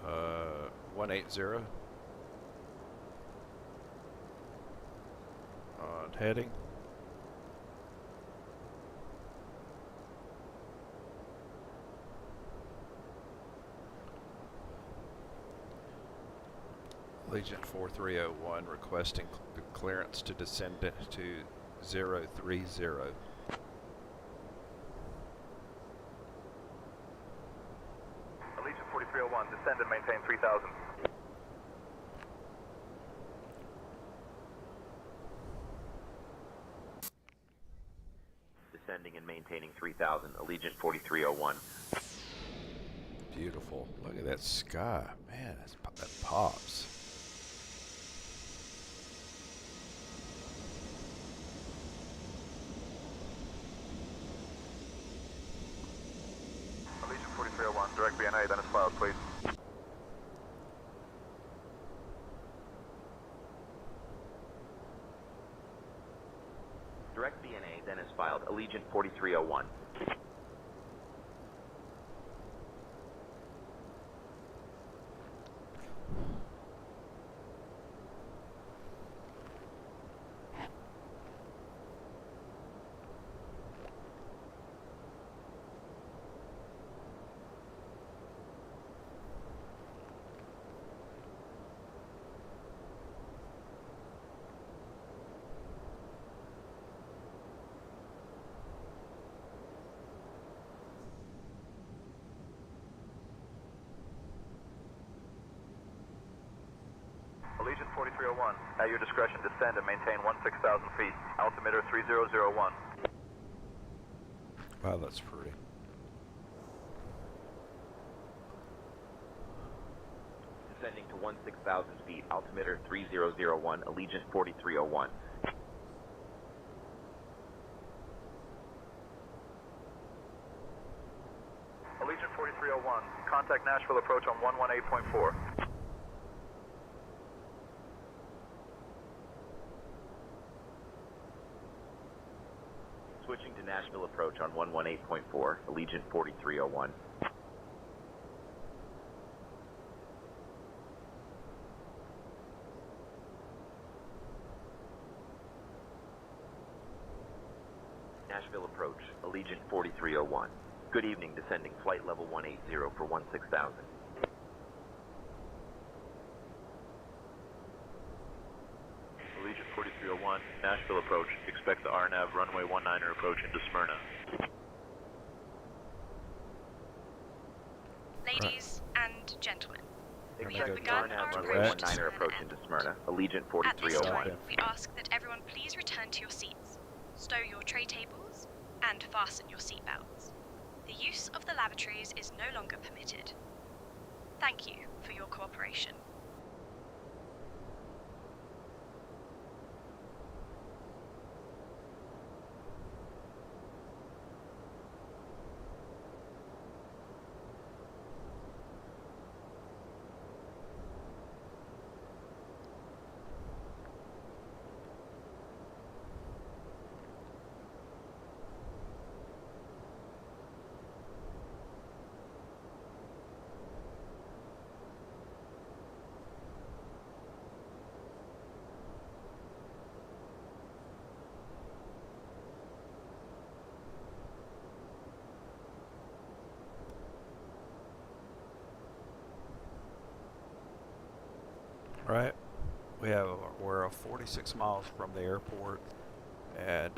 Uh, 180. On heading. Allegiant 4301 requesting clearance to descend to 030. Allegiant 4301, descend and maintain 3000. Descending and maintaining 3000, Allegiant 4301. Beautiful. Look at that sky. Man, that pops. Allegiant 4301, direct B&A, then it's filed, please. Direct B&A, then is filed, Allegiant 4301. Allegiant 4301, at your discretion, descend and maintain 16,000 feet. Altimeter 3001. Wow, that's pretty. Descending to 16,000 feet, altimeter 3001, Allegiant 4301. Allegiant 4301, contact Nashville approach on 118.4. Switching to Nashville approach on 118.4, Allegiant 4301. Nashville approach, Allegiant 4301. Good evening, descending flight level 180 for 16,000. Allegiant 4301, Nashville approach. Expect the RNAV runway 19er approach into Smyrna. Ladies and gentlemen, we have Expect begun our runway approach to 19er Smyrna approach into Smyrna, Allegiant At this 4301. time, we ask that everyone please return to your seats, stow your tray tables, and fasten your seatbelts. The use of the lavatories is no longer permitted. Thank you for your cooperation. Right, we're 46 miles from the airport and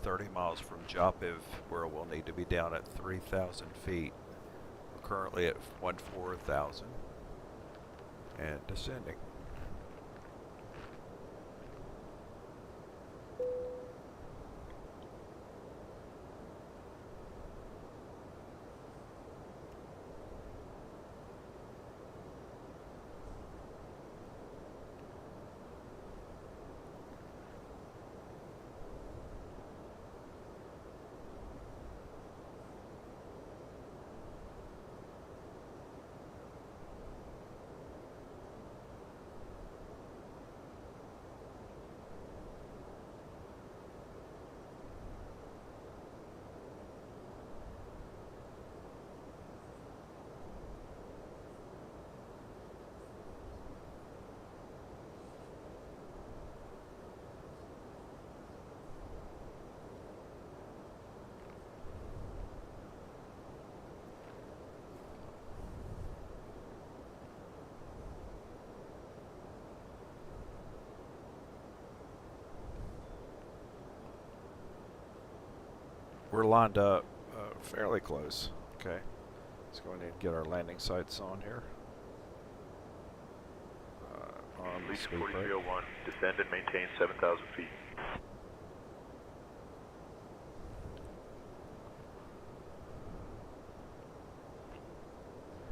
30 miles from Jopiv, where we'll need to be down at 3,000 feet. We're currently at 14,000 and descending. We're lined up fairly close. Okay, let's go ahead and get our landing sights on here. On the Allegiant speed brake. 4301, descend and maintain 7,000 feet.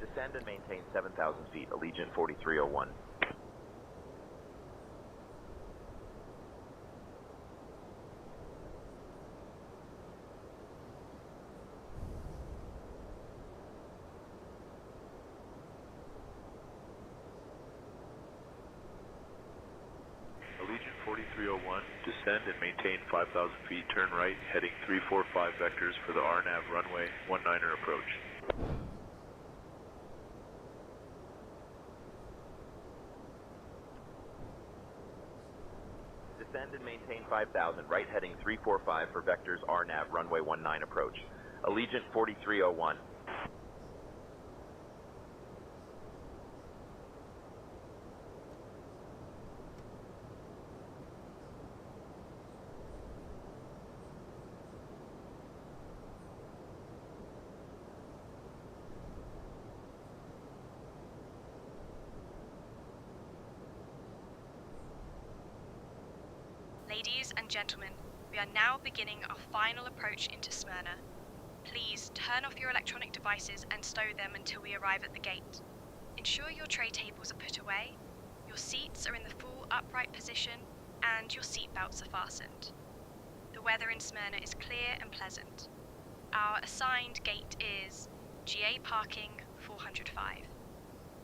Descend and maintain 7,000 feet, Allegiant 4301. Allegiant 4301, descend and maintain 5,000 feet, turn right, heading 345 vectors for the RNAV runway 19er approach. Descend and maintain 5,000, right heading 345 for vectors RNAV runway 19 approach. Allegiant 4301. Ladies and gentlemen, we are now beginning our final approach into Smyrna. Please turn off your electronic devices and stow them until we arrive at the gate. Ensure your tray tables are put away, your seats are in the full upright position, and your seat belts are fastened. The weather in Smyrna is clear and pleasant. Our assigned gate is GA Parking 405.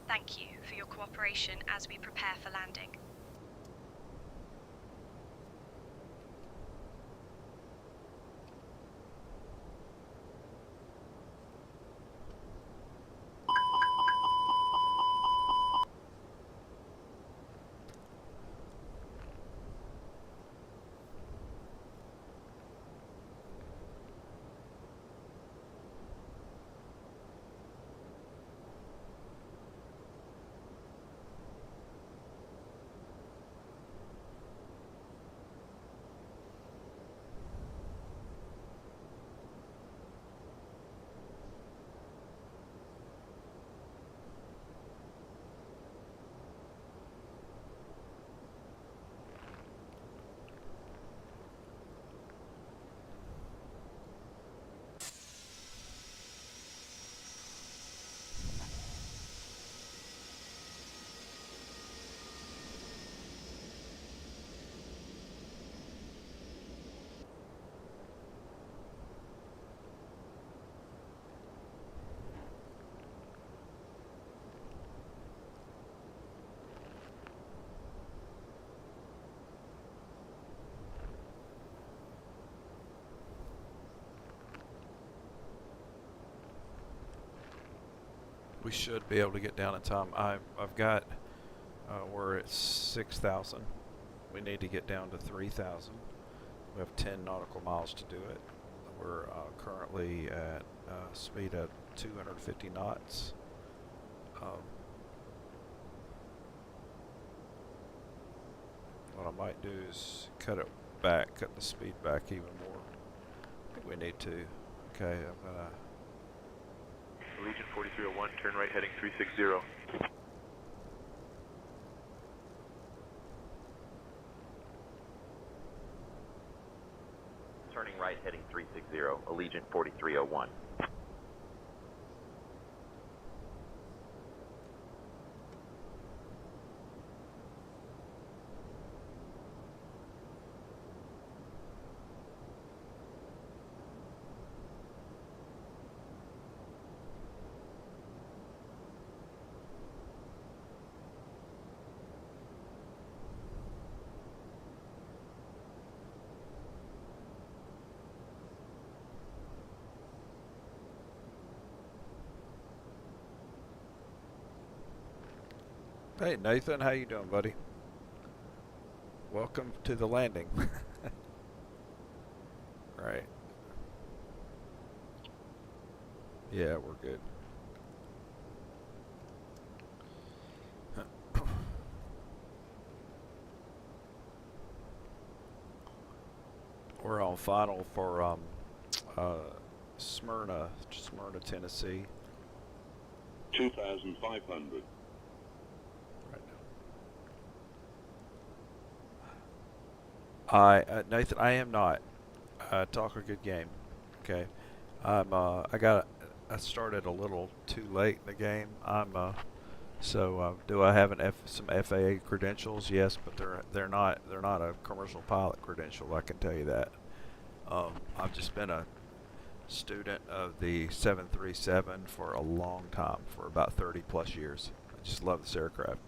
Thank you for your cooperation as we prepare for landing. We should be able to get down in time. I've got, we're at 6,000. We need to get down to 3,000. We have 10 nautical miles to do it. We're currently at speed at 250 knots. What I might do is cut the speed back even more. I think we need to. Okay, I'm gonna. Allegiant 4301, turn right heading 360. Turning right heading 360, Allegiant 4301. Hey Nathan, how you doing, buddy? Welcome to the landing. Right. Yeah, we're good. We're on final for Smyrna, Tennessee. 2,500. Nathan, I am not. Talk a good game. Okay. I started a little too late in the game. Do I have some FAA credentials? Yes, but they're not a commercial pilot credential. I can tell you that. I've just been a student of the 737 for a long time, for about 30 plus years. I just love this aircraft.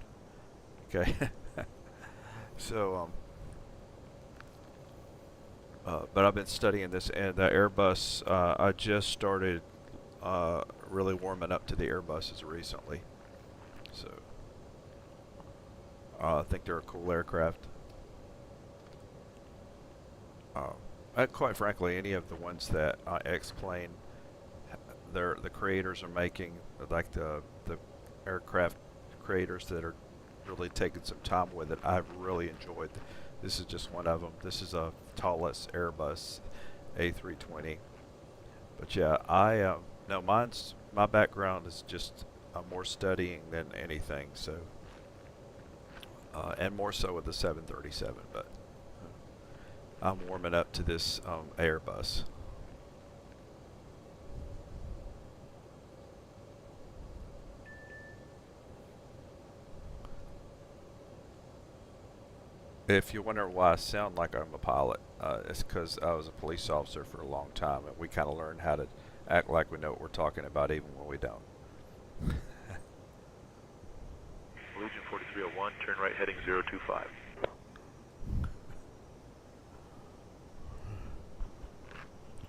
Okay. So but I've been studying this, and the Airbus, I just started really warming up to the Airbuses recently. So I think they're a cool aircraft. Quite frankly, any of the ones that Xplane, the creators are making, like the aircraft creators that are really taking some time with it, I've really enjoyed. This is just one of them. This is a Toliss Airbus A320. But yeah, no, my background is just more studying than anything. So, and more so with the 737. But I'm warming up to this Airbus. If you wonder why I sound like I'm a pilot, it's because I was a police officer for a long time, and we kind of learn how to act like we know what we're talking about even when we don't. Allegiant 4301, turn right heading 025.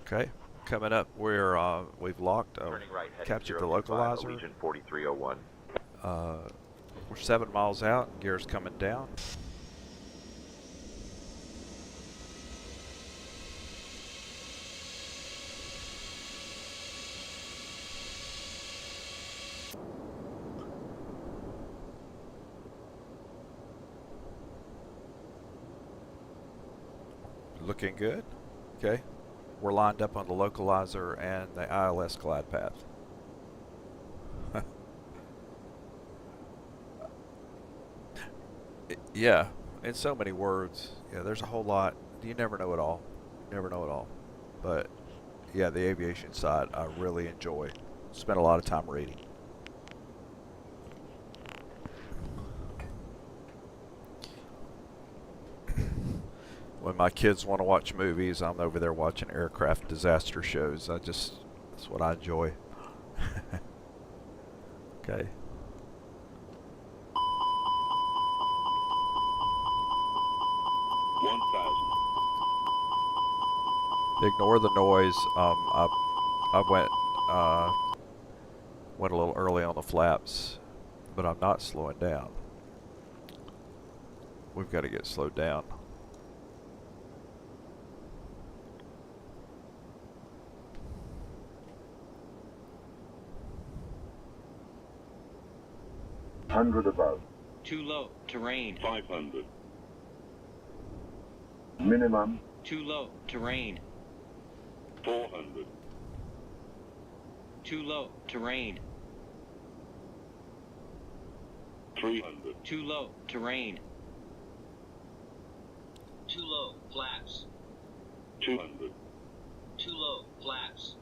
Okay, coming up, we've locked, captured the localizer. Allegiant 4301. We're 7 miles out, and gear's coming down. Looking good. Okay. We're lined up on the localizer and the ILS glide path. Yeah, in so many words. Yeah, there's a whole lot. You never know it all. You never know it all. But yeah, the aviation side I really enjoy. Spend a lot of time reading. When my kids want to watch movies, I'm over there watching aircraft disaster shows. That's what I enjoy. Okay. Ignore the noise. I went Went a little early on the flaps, but I'm not slowing down. We've got to get slowed down. Above. Too low. Terrain. 500. Minimum. Too low. Terrain. 400. Too low. Terrain. 300. Too low. Terrain. Too low. Flaps. 200. Too low. Flaps.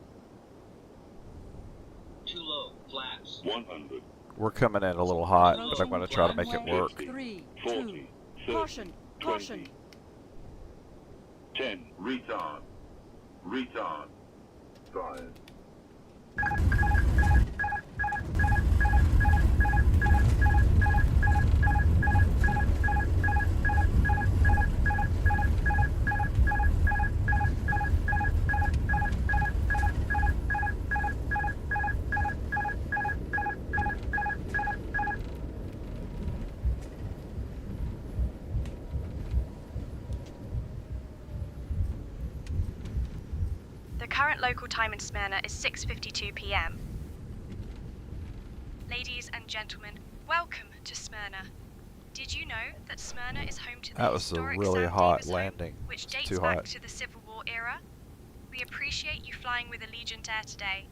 Too low. Flaps. 100. We're coming in a little hot, but I'm going to try to make it work. 3, 40. 2. Caution. Caution. 10. Retard. Retard. 5. The current local time in Smyrna is 6:52 p.m. Ladies and gentlemen, welcome to Smyrna. Did you know that Smyrna is home to the That was a historic really Sam hot Davis home, landing. which It's dates too back hot. to the Civil War era? We appreciate you flying with Allegiant Air today.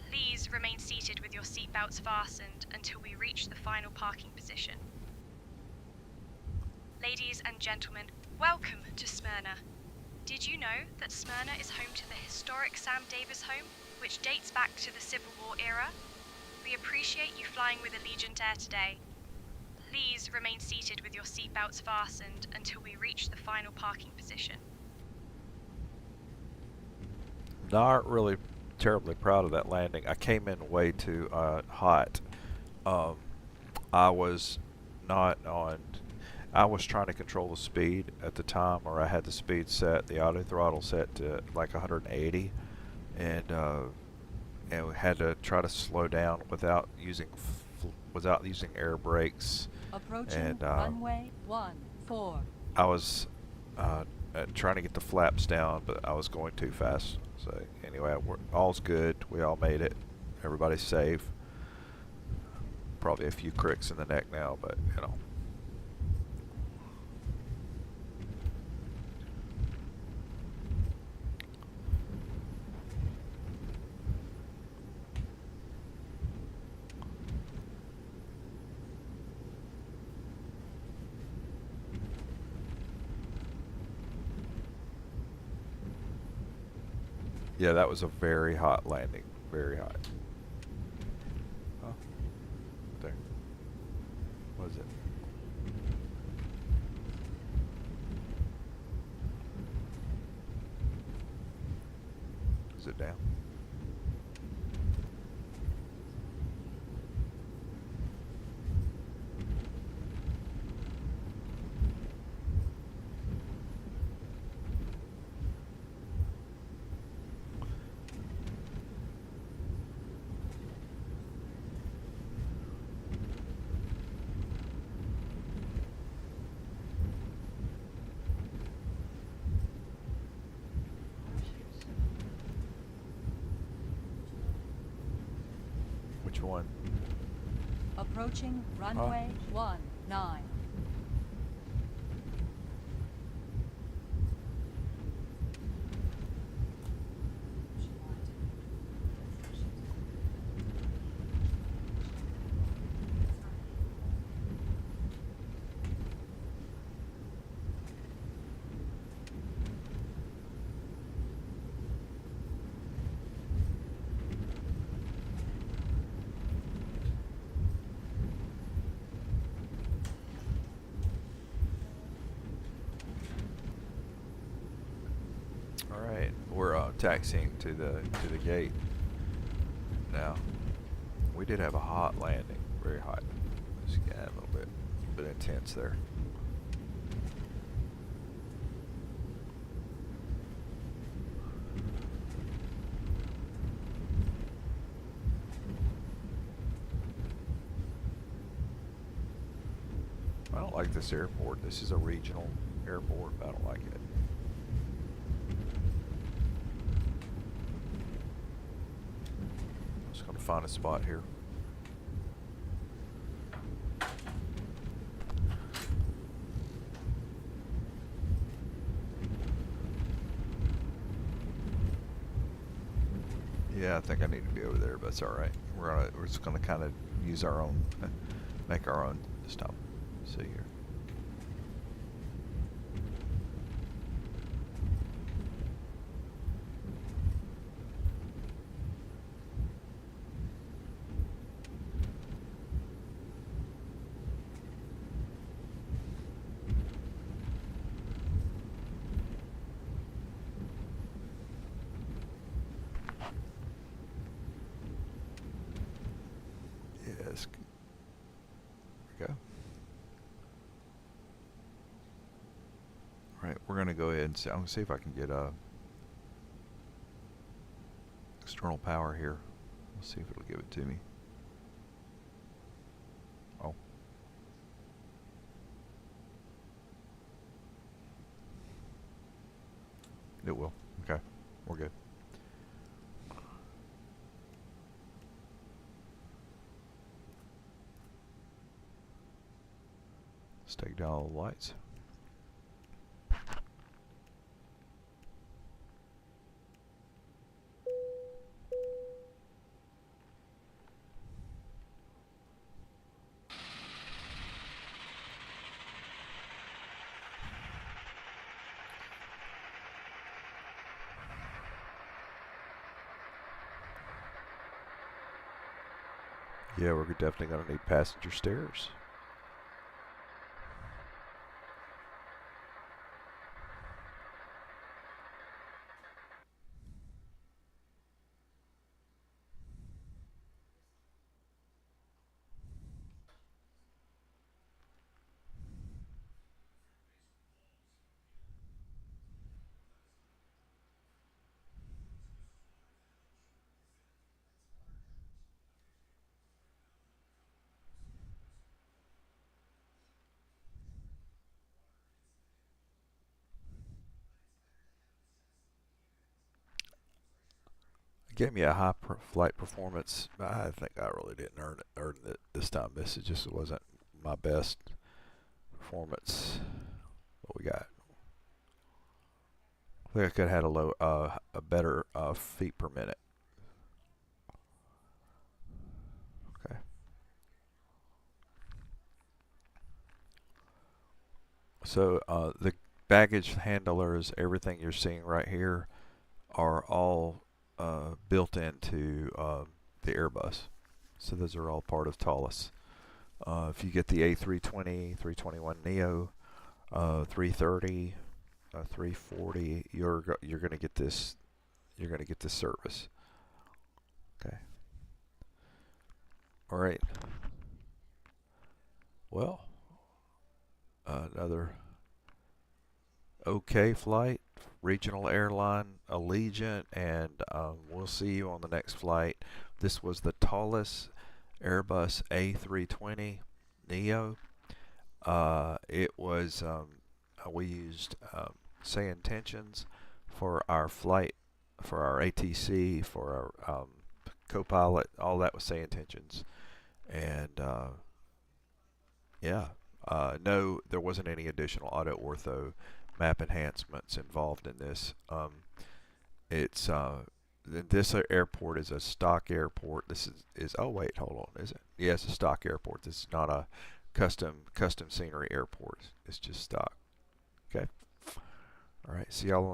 Please remain seated with your seatbelts fastened until we reach the final parking position. Ladies and gentlemen, welcome to Smyrna. Did you know that Smyrna is home to the historic Sam Davis home, which dates back to the Civil War era? We appreciate you flying with Allegiant Air today. Please remain seated with your seatbelts fastened until we reach the final parking position. Not really terribly proud of that landing. I came in way too hot. I was not on. I was trying to control the speed at the time, or I had the speed set, the auto throttle set to like 180, and we had to try to slow down without using air brakes. Approaching And runway 14. I was trying to get the flaps down, but I was going too fast. So anyway, all's good. We all made it. Everybody's safe. Probably a few cricks in the neck now, but you know. Yeah, that was a very hot landing. Very hot. Oh, there. What is it? Is it down? Which one? Approaching runway 19. Alright, we're taxiing to the gate now. We did have a hot landing, very hot. Just got a little bit intense there. like this airport. This is a regional airport. I don't like it. Just gonna find a spot here. Yeah, I think I need to be over there, but that's all right. We're just gonna kind of use our own, make our own this time. See here. Yes. There we go. All right, we're gonna go ahead and see. I'm gonna see if I can get external power here. Let's see if it'll give it to me. Oh. It will. Okay, we're good. Let's take down all the lights. Yeah, we're definitely going to need passenger stairs. Gave me a high flight performance. I think I really didn't earn it this time. This just wasn't my best performance. What we got? I think I could have had a better feet per minute. Okay. So the baggage handlers, everything you're seeing right here, are all built into the Airbus. So those are all part of Toliss. If you get the A320, 321neo, 330, 340, you're going to get this. You're going to get this service. Okay. All right. Well, another okay flight. Regional airline, Allegiant, and we'll see you on the next flight. This was the Toliss Airbus A320 Neo. It was we used say Intentions for our flight, for our ATC, for our co-pilot. All that was say Intentions, and yeah, no, there wasn't any additional AutoOrtho map enhancements involved in this. It's this airport is a stock airport. This is oh wait, hold on, is it? Yeah, it's a stock airport. This is not a custom scenery airport. It's just stock. Okay. All right, see y'all on